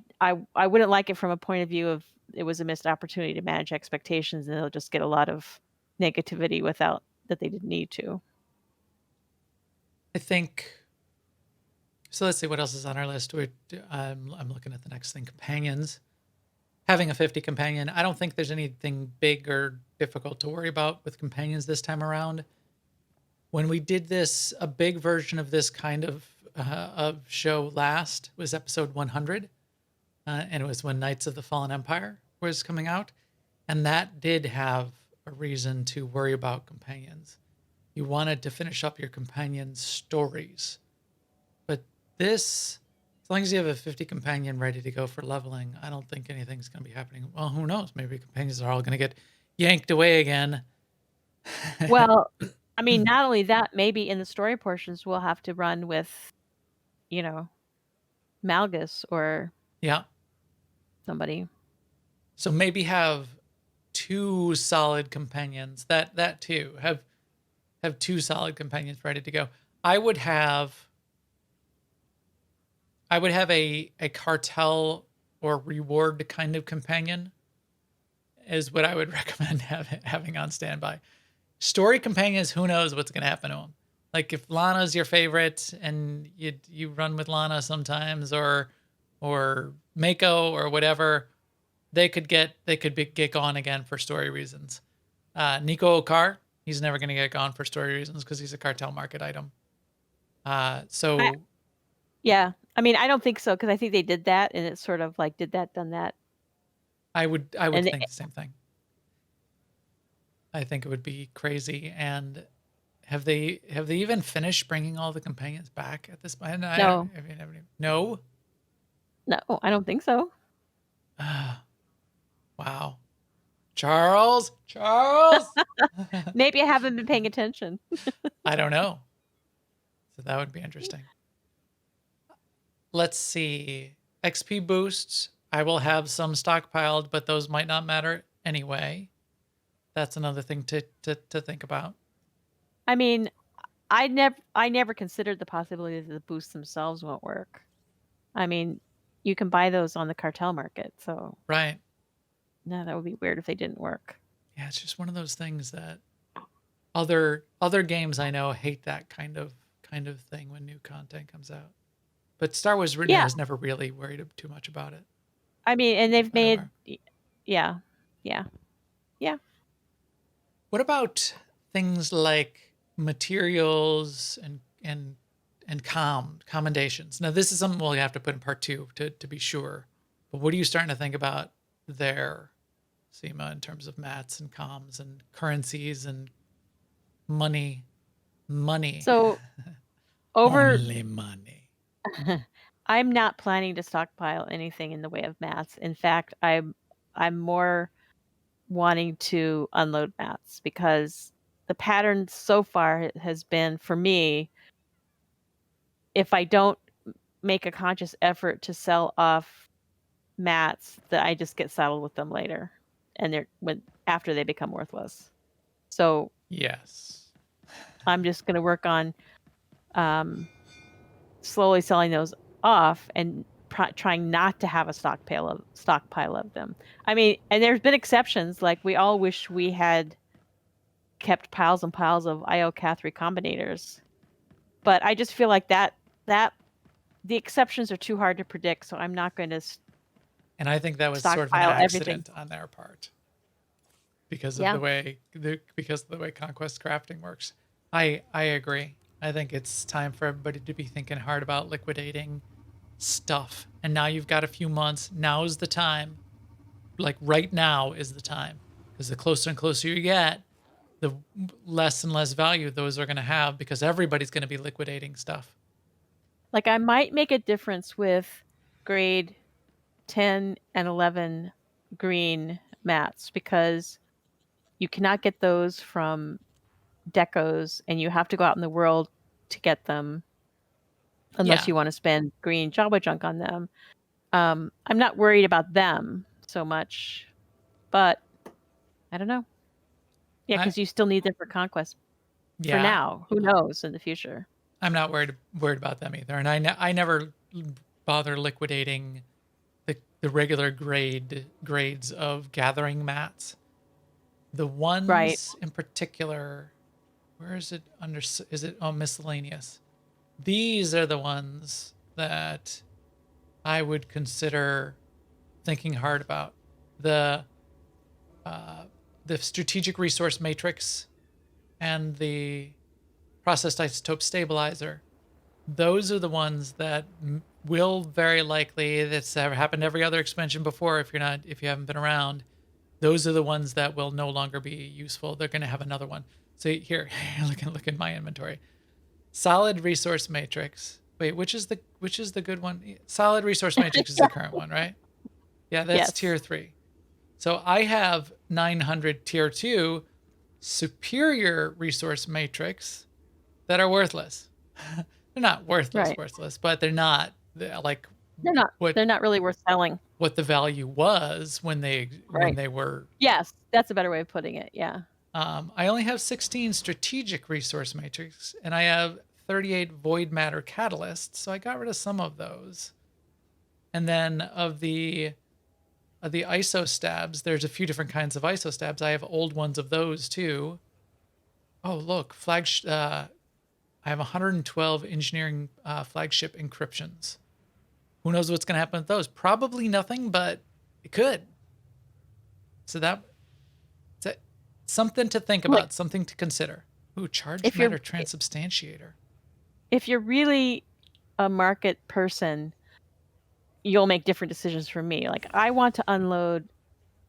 wouldn't like it from a point of view of it was a missed opportunity to manage expectations, and they'll just get a lot of negativity without that they didn't need to. I think so. Let's see what else is on our list. I'm looking at the next thing: companions. Having a 50 companion, I don't think there's anything big or difficult to worry about with companions this time around. When we did this, a big version of this kind of show last was episode 100, and it was when Knights of the Fallen Empire was coming out, and that did have a reason to worry about companions. You wanted to finish up your companions' stories, but this, as long as you have a 50 companion ready to go for leveling, I don't think anything's going to be happening. Well, who knows? Maybe companions are all going to get yanked away again. Well, I mean, not only that, maybe in the story portions we'll have to run with, Malgus or Yeah. somebody. So maybe have 2 solid companions. That too. Have 2 solid companions ready to go. I would have a cartel or reward kind of companion is what I would recommend having on standby. Story companions, who knows what's going to happen to them. Like if Lana's your favorite and you run with Lana sometimes, or Mako or whatever, they could get gone again for story reasons. Nico Okar, he's never going to get gone for story reasons because he's a cartel market item. Yeah, I mean, I don't think so, because I think they did that, and it's sort of like did that, done that. I would And think the same thing. I think it would be crazy. And have they even finished bringing all the companions back at this point? No. No. No, I don't think so. Wow. Charles. Maybe I haven't been paying attention. I don't know. So that would be interesting. Let's see. XP boosts. I will have some stockpiled, but those might not matter anyway. That's another thing to think about. I mean, I never considered the possibility that the boosts themselves won't work. I mean, you can buy those on the cartel market, so Right. no, that would be weird if they didn't work. Yeah, it's just one of those things that other games I know hate that kind of thing when new content comes out. But Star Wars has never really worried too much about it. I mean, and they've made, yeah. What about things like materials and commendations? Now, this is something we'll have to put in part 2 to be sure. But what are you starting to think about there, Seema, in terms of mats and comms and currencies and money? So Only money. I'm not planning to stockpile anything in the way of mats. In fact, I'm more wanting to unload mats, because the pattern so far has been, for me, if I don't make a conscious effort to sell off mats, that I just get saddled with them later, and after they become worthless. So Yes. I'm just going to work on slowly selling those off and trying not to have a stockpile of them. I mean, and there's been exceptions. Like we all wish we had kept piles and piles of IO-Cath recombinators, but I just feel like that the exceptions are too hard to predict. So I'm not going to And I think that was sort of an stockpile accident everything. on their part because of Yeah. the way Conquest crafting works. I agree. I think it's time for everybody to be thinking hard about liquidating stuff. And now you've got a few months. Now's the time. Like right now is the time. Because the closer and closer you get, the less and less value those are going to have because everybody's going to be liquidating stuff. Like I might make a difference with grade 10 and 11 green mats because you cannot get those from decos and you have to go out in the world to get them unless Yeah. you want to spend green Java junk on them. I'm not worried about them so much, but I don't know. Yeah, I, because you still need them for conquest for yeah. now. Who knows in the future? I'm not worried about them either. And I never bother liquidating the regular grades of gathering mats. The ones Right. in particular, where is it under? Is it miscellaneous? These are the ones that I would consider thinking hard about. The strategic resource matrix and the processed isotope stabilizer. Those are the ones that will very likely, that's happened every other expansion before if you haven't been around, those are the ones that will no longer be useful. They're going to have another one. So here, look at my inventory. Solid resource matrix. Wait, which is the good one? Solid resource matrix is the current one, right? Yeah, that's Yes. tier 3. So I have 900 tier 2 superior resource matrix that are worthless. They're not worthless, Right. but they're not like They're not. what They're not really worth selling. what the value was when Right. they were. Yes, that's a better way of putting it. Yeah. I only have 16 strategic resource matrix, and I have 38 void matter catalysts, so I got rid of some of those. And then of the ISO stabs, there's a few different kinds of ISO stabs. I have old ones of those too. Oh, look, I have 112 engineering flagship encryptions. Who knows what's going to happen with those? Probably nothing, but it could. So that's something to think about, something to consider. Ooh, charged matter transubstantiator. If you're really a market person, you'll make different decisions from me. Like I want to unload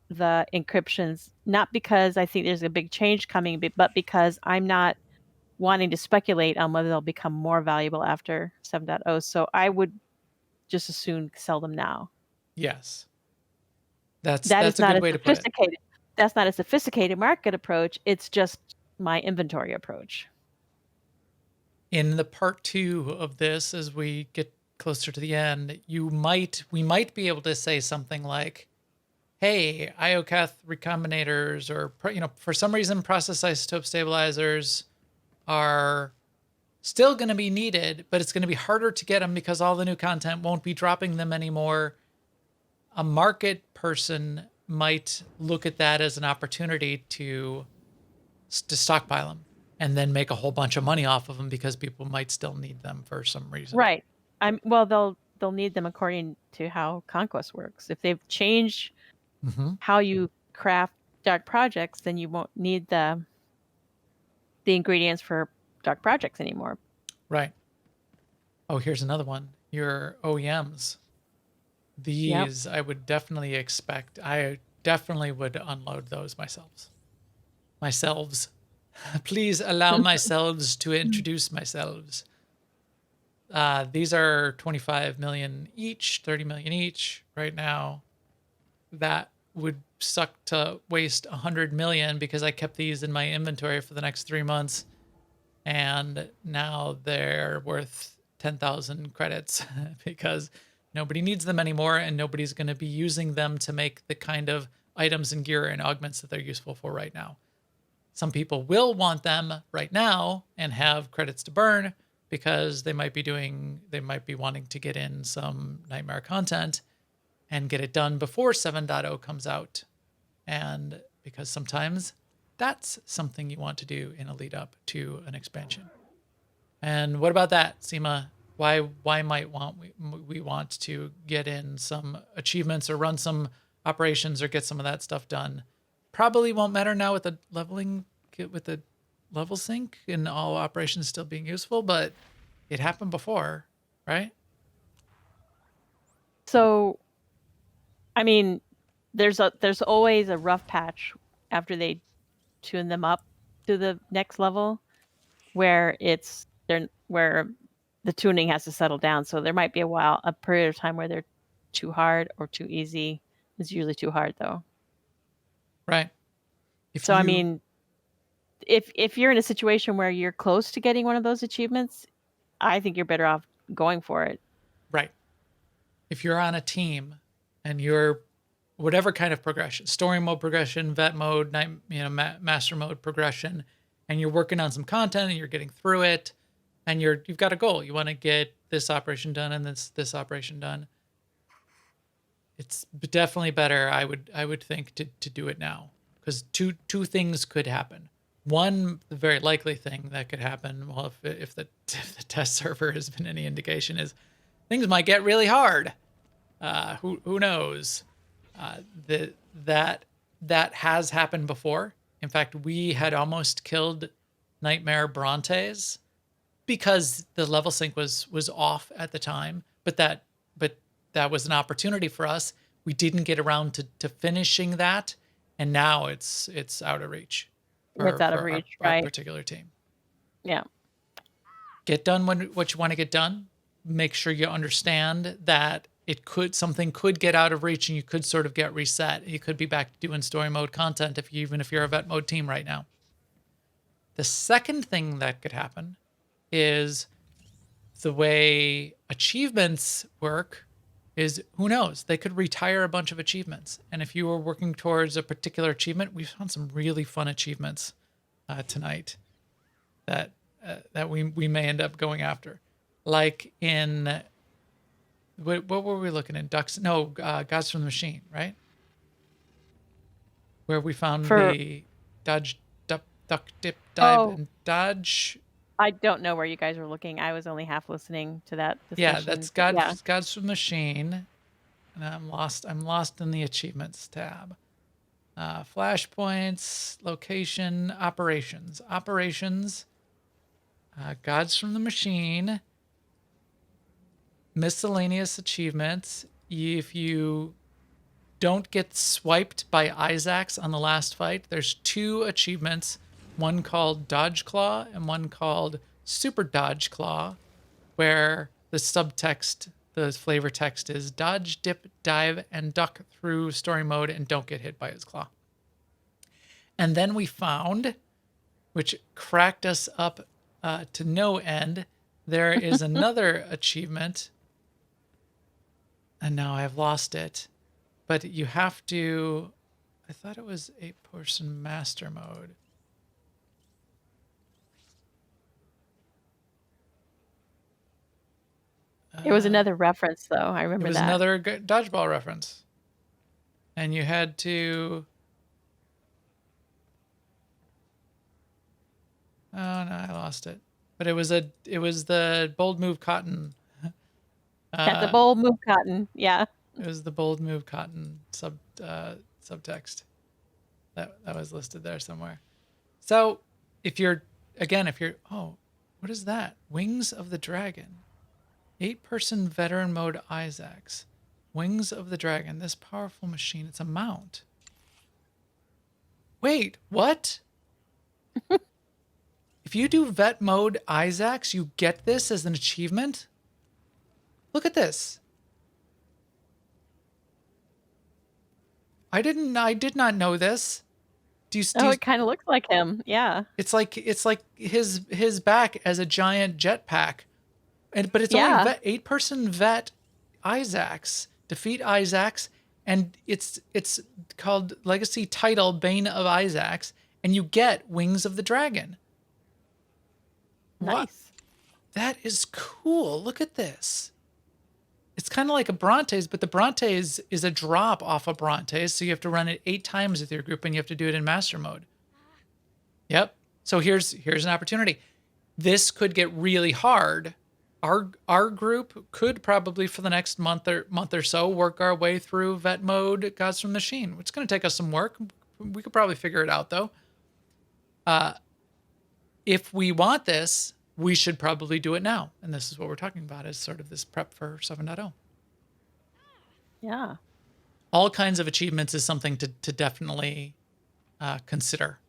the encryptions, not because I think there's a big change coming, but because I'm not wanting to speculate on whether they'll become more valuable after 7.0. So I would just as soon sell them now. Yes. That's not a good way to put it. That's not a sophisticated market approach. It's just my inventory approach. In the part 2 of this, as we get closer to the end, we might be able to say something like, hey, IO-Cath recombinators, or for some reason process isotope stabilizers are still going to be needed, but it's going to be harder to get them because all the new content won't be dropping them anymore. A market person might look at that as an opportunity to stockpile them and then make a whole bunch of money off of them because people might still need them for some reason. Right. They'll need them according to how Conquest works. If they've changed how you craft dark projects, then you won't need the ingredients for dark projects anymore. Right. Oh, here's another one. Your OEMs. These, yep. I would definitely expect. I definitely would unload those myself. Please allow myself to introduce myself. These are 25 million each, 30 million each right now. That would suck to waste 100 million because I kept these in my inventory for the next 3 months. And now they're worth 10,000 credits because nobody needs them anymore and nobody's going to be using them to make the kind of items and gear and augments that they're useful for right now. Some people will want them right now and have credits to burn because they might be wanting to get in some Nightmare content and get it done before 7.0 comes out. And because sometimes that's something you want to do in a lead up to an expansion. And what about that, Seema? Why might we want to get in some achievements or run some operations or get some of that stuff done? Probably won't matter now with the level sync and all operations still being useful, but it happened before, right? So, I mean, there's always a rough patch after they tune them up to the next level where where the tuning has to settle down. So there might be a period of time where they're too hard or too easy. It's usually too hard though. Right. I mean, if you're in a situation where you're close to getting one of those achievements, I think you're better off going for it. Right. If you're on a team and you're whatever kind of progression, story mode progression, vet mode, master mode progression, and you're working on some content and you're getting through it, and you've got a goal. You want to get this operation done and this operation done. It's definitely better, I would think, to do it now, because two things could happen. One, the very likely thing that could happen, well, if the test server has been any indication, is things might get really hard. Who knows? That has happened before. In fact, we had almost killed Nightmare Brontes because the level sync was off at the time, but that was an opportunity for us. We didn't get around to finishing that, and now it's out of reach. It's out of reach, our right? Particular team. Yeah. Get done what you want to get done. Make sure you understand that something could get out of reach and you could sort of get reset. You could be back doing story mode content even if you're a vet mode team right now. The second thing that could happen is the way achievements work is, who knows, they could retire a bunch of achievements. And if you were working towards a particular achievement, we found some really fun achievements tonight that we may end up going after. Like in, what were we looking at? Gods from the Machine, right? Where we found the dodge, duck, dip, dive, and dodge. I don't know where you guys were looking. I was only half listening to that discussion. Yeah, that's Gods from the Machine. And I'm lost in the achievements tab. Flashpoints, location, operations. Gods from the Machine. Miscellaneous achievements. If you don't get swiped by Isaacs on the last fight, there's 2 achievements. One called Dodge Claw and one called Super Dodge Claw, where the subtext, the flavor text is dodge, dip, dive, and duck through story mode and don't get hit by his claw. And then we found, which cracked us up to no end, there is another achievement, and now I've lost it, but you have to, I thought it was 8-person master mode. It was another reference, though. I remember that. It was another dodgeball reference. And you had to... Oh, no, I lost it. But it was the Bold Move Cotton. The Bold Move Cotton, yeah. It was the Bold Move Cotton subtext. That was listed there somewhere. So, if you're... Oh, what is that? Wings of the Dragon. 8-person veteran mode Isaacs. Wings of the Dragon. This powerful machine. It's a mount. Wait, what? If you do vet mode Isaacs, you get this as an achievement? Look at this. I did not know this. It kind of looks like him. Yeah. It's like his back as a giant jetpack. but it's only Yeah. 8-person vet Isaacs. Defeat Isaacs, and it's called Legacy Title Bane of Isaacs, and you get Wings of the Dragon. What? Nice. That is cool. Look at this. It's kind of like a Brontes, but the Brontes is a drop off of Brontes, so you have to run it 8 times with your group, and you have to do it in Master Mode. Yep. So here's an opportunity. This could get really hard. Our group could probably for the next month or so work our way through vet mode Gods from the Machine. It's going to take us some work. We could probably figure it out though. If we want this, we should probably do it now. And this is what we're talking about is sort of this prep for 7.0. Yeah. All kinds of achievements is something to definitely consider.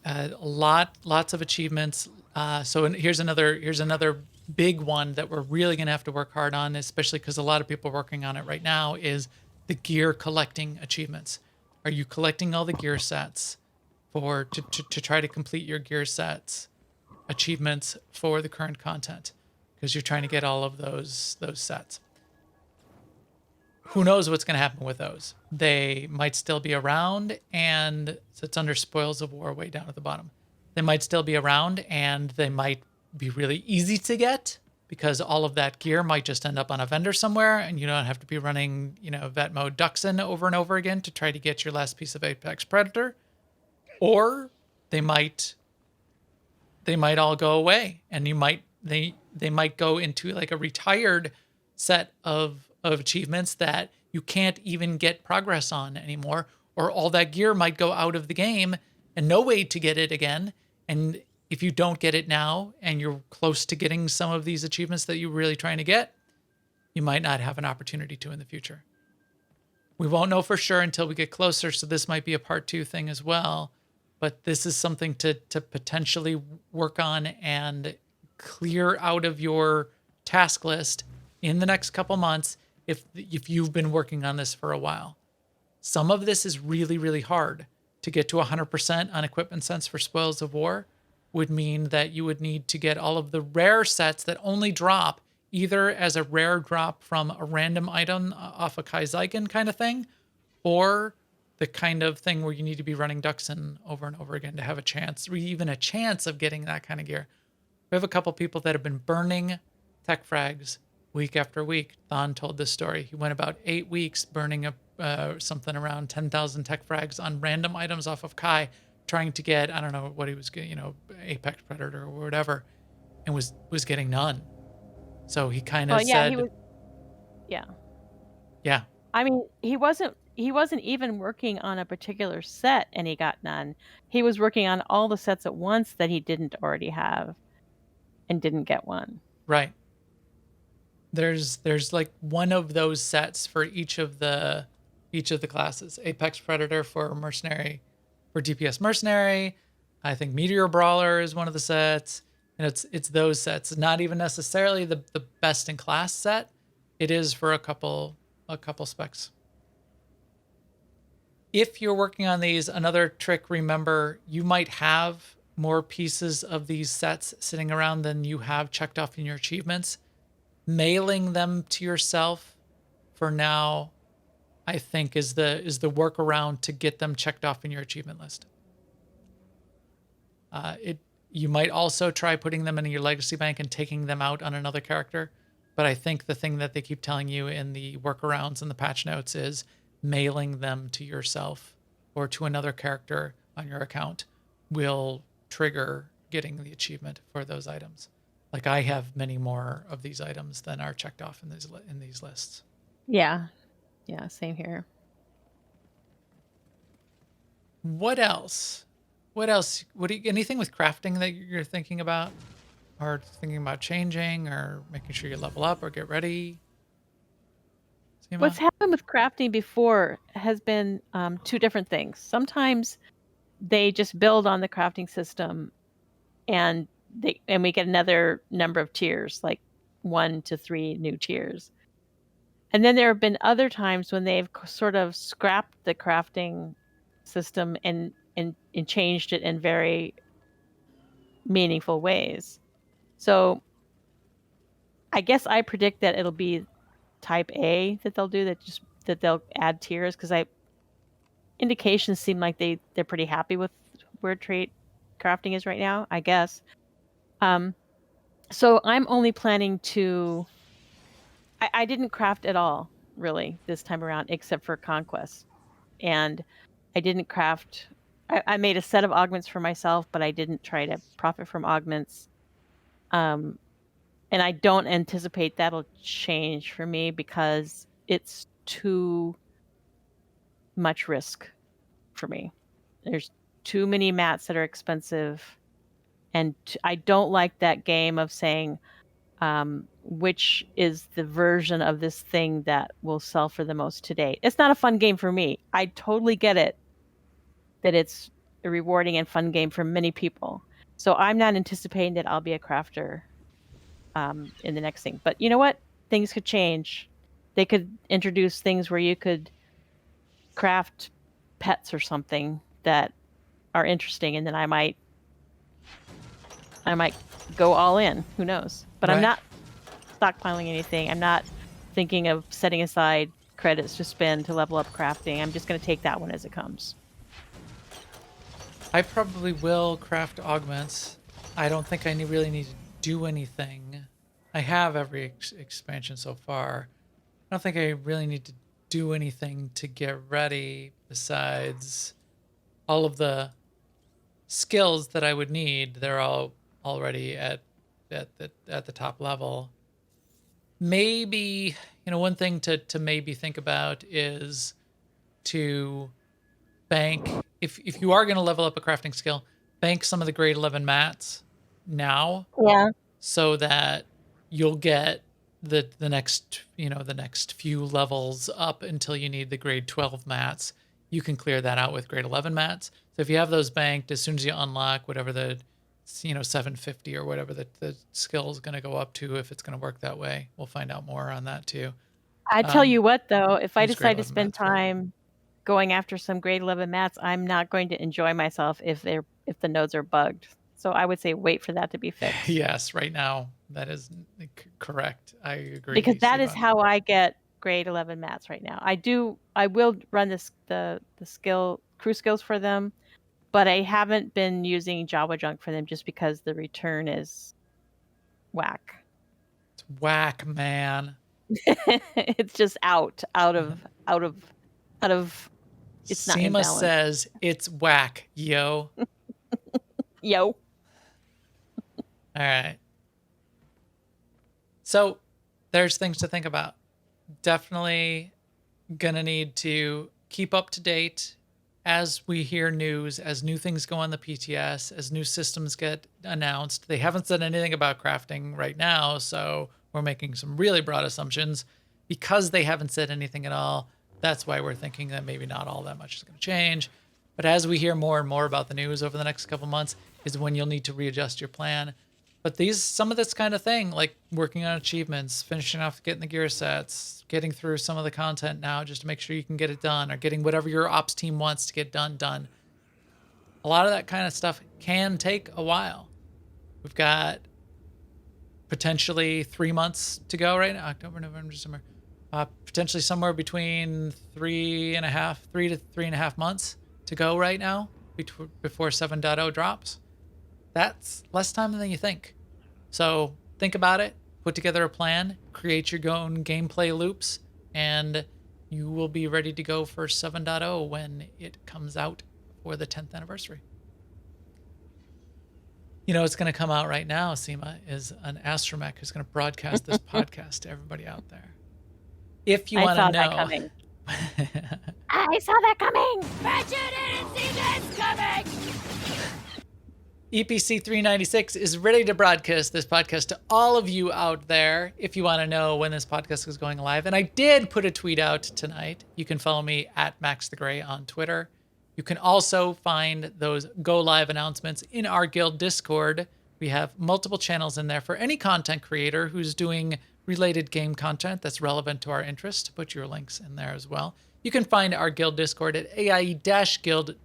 Lots of achievements. Here's another big one that we're really going to have to work hard on, especially because a lot of people are working on it right now, is the gear collecting achievements. Are you collecting all the gear sets to try to complete your gear sets achievements for the current content? Because you're trying to get all of those sets. Who knows what's going to happen with those? They might still be around, and so it's under Spoils of War way down at the bottom. They might still be around, and they might be really easy to get because all of that gear might just end up on a vendor somewhere, and you don't have to be running, vet mode Duxon over and over again to try to get your last piece of Apex Predator. Or they might all go away, and they might go into like a retired set of achievements that you can't even get progress on anymore, or all that gear might go out of the game and no way to get it again. And if you don't get it now and you're close to getting some of these achievements that you're really trying to get, you might not have an opportunity to in the future. We won't know for sure until we get closer, so this might be a part 2 thing as well. But this is something to potentially work on and clear out of your task list in the next couple months if you've been working on this for a while. Some of this is really, really hard. To get to 100% on equipment sense for Spoils of War would mean that you would need to get all of the rare sets that only drop either as a rare drop from a random item off a Kai Zygon kind of thing, or the kind of thing where you need to be running Duxon over and over again to have a chance, or even a chance of getting that kind of gear. We have a couple people that have been burning tech frags week after week. Thon told this story. He went about 8 weeks burning something around 10,000 tech frags on random items off of Kai, trying to get, I don't know what he was getting, Apex Predator or whatever, and was getting none. So he kind of said, yeah. Yeah. I mean, he wasn't even working on a particular set and he got none. He was working on all the sets at once that he didn't already have and didn't get one. Right. There's like one of those sets for each of the classes. Apex Predator for Mercenary, for DPS Mercenary. I think Meteor Brawler is one of the sets. And it's those sets. Not even necessarily the best in class set. It is for a couple specs. If you're working on these, another trick, remember, you might have more pieces of these sets sitting around than you have checked off in your achievements. Mailing them to yourself for now, I think, is the workaround to get them checked off in your achievement list. You might also try putting them in your legacy bank and taking them out on another character. But I think the thing that they keep telling you in the workarounds and the patch notes is mailing them to yourself or to another character on your account will trigger getting the achievement for those items. Like I have many more of these items than are checked off in these lists. Yeah, same here. What else? Anything with crafting that you're thinking about, or thinking about changing, or making sure you level up or get ready? Seema? What's happened with crafting before has been 2 different things. Sometimes they just build on the crafting system, and we get another number of tiers, like 1 to 3 new tiers. And then there have been other times when they've sort of scrapped the crafting system and changed it in very meaningful ways. So I guess I predict that it'll be type A that they'll do, that they'll add tiers, because indications seem like they're pretty happy with where trait crafting is right now, I guess. So I'm only planning to. I didn't craft at all really this time around, except for conquest, and I didn't craft. I made a set of augments for myself, but I didn't try to profit from augments. And I don't anticipate that'll change for me because it's too much risk for me. There's too many mats that are expensive, and I don't like that game of saying which is the version of this thing that will sell for the most today. It's not a fun game for me. I totally get it that it's a rewarding and fun game for many people. So I'm not anticipating that I'll be a crafter in the next thing. But you know what? Things could change. They could introduce things where you could craft pets or something that are interesting, and then I might go all in. Who knows? But I'm not stockpiling anything. I'm not thinking of setting aside credits to spend to level up crafting. I'm just going to take that one as it comes. I probably will craft augments. I don't think I really need to do anything. I have every expansion so far. I don't think I really need to do anything to get ready besides all of the skills that I would need. They're all already at the top level. Maybe, one thing to maybe think about is to bank, if you are going to level up a crafting skill, bank some of the grade 11 mats now. Yeah. So that you'll get the next few levels up until you need the grade 12 mats. You can clear that out with grade 11 mats. So if you have those banked, as soon as you unlock whatever the 750 or whatever the skill is going to go up to, if it's going to work that way, we'll find out more on that too. I tell you what, though, if I these decide grade to 11 spend mats work. time going after some grade 11 mats, I'm not going to enjoy myself if the nodes are bugged. So I would say wait for that to be fixed. Yes, right now that is correct. I agree. Because that is Siobhan. how I get grade 11 mats right now. I will run the crew skills for them, but I haven't been using Java junk for them just because the return is whack. It's whack, man. It's just out of it's not Seema imbalanced. says it's whack, yo. Yo. All right. So there's things to think about. Definitely gonna need to keep up to date as we hear news, as new things go on the PTS, as new systems get announced. They haven't said anything about crafting right now, so we're making some really broad assumptions. Because they haven't said anything at all, that's why we're thinking that maybe not all that much is going to change. But as we hear more and more about the news over the next couple months is when you'll need to readjust your plan. But some of this kind of thing, like working on achievements, finishing off getting the gear sets, getting through some of the content now just to make sure you can get it done, or getting whatever your ops team wants to get done. A lot of that kind of stuff can take a while. We've got potentially 3 months to go right now. October, November, December. Potentially somewhere between 3 to 3.5 months to go right now before 7.0 drops. That's less time than you think. So think about it, put together a plan, create your own gameplay loops, and you will be ready to go for 7.0 when it comes out for the 10th anniversary. It's going to come out right now, Seema, is an astromech who's going to broadcast this podcast to everybody out there. If you want to know. That coming. I saw that coming! Bet you didn't see this coming! EPC 396 is ready to broadcast this podcast to all of you out there if you want to know when this podcast is going live. And I did put a tweet out tonight. You can follow me at Max the Gray on Twitter. You can also find those go live announcements in our guild Discord. We have multiple channels in there for any content creator who's doing related game content that's relevant to our interest. Put your links in there as well. You can find our guild Discord at aie-guild.org.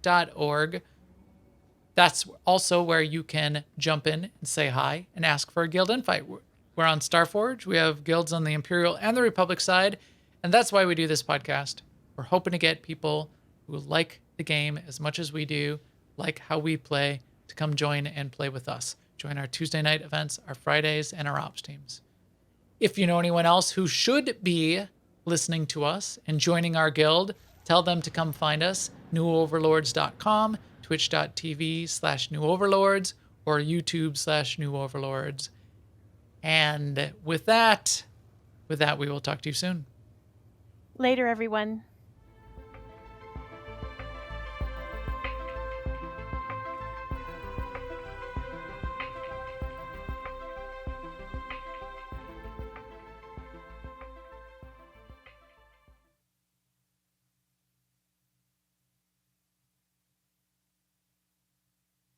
That's also where you can jump in and say hi and ask for a guild invite. We're on Starforge. We have guilds on the Imperial and the Republic side, and that's why we do this podcast. We're hoping to get people who like the game as much as we do, like how we play, to come join and play with us. Join our Tuesday night events, our Fridays, and our ops teams. If you know anyone else who should be listening to us and joining our guild, tell them to come find us, newoverlords.com, twitch.tv/newoverlords, or YouTube/newoverlords. And with that, we will talk to you soon. Later, everyone.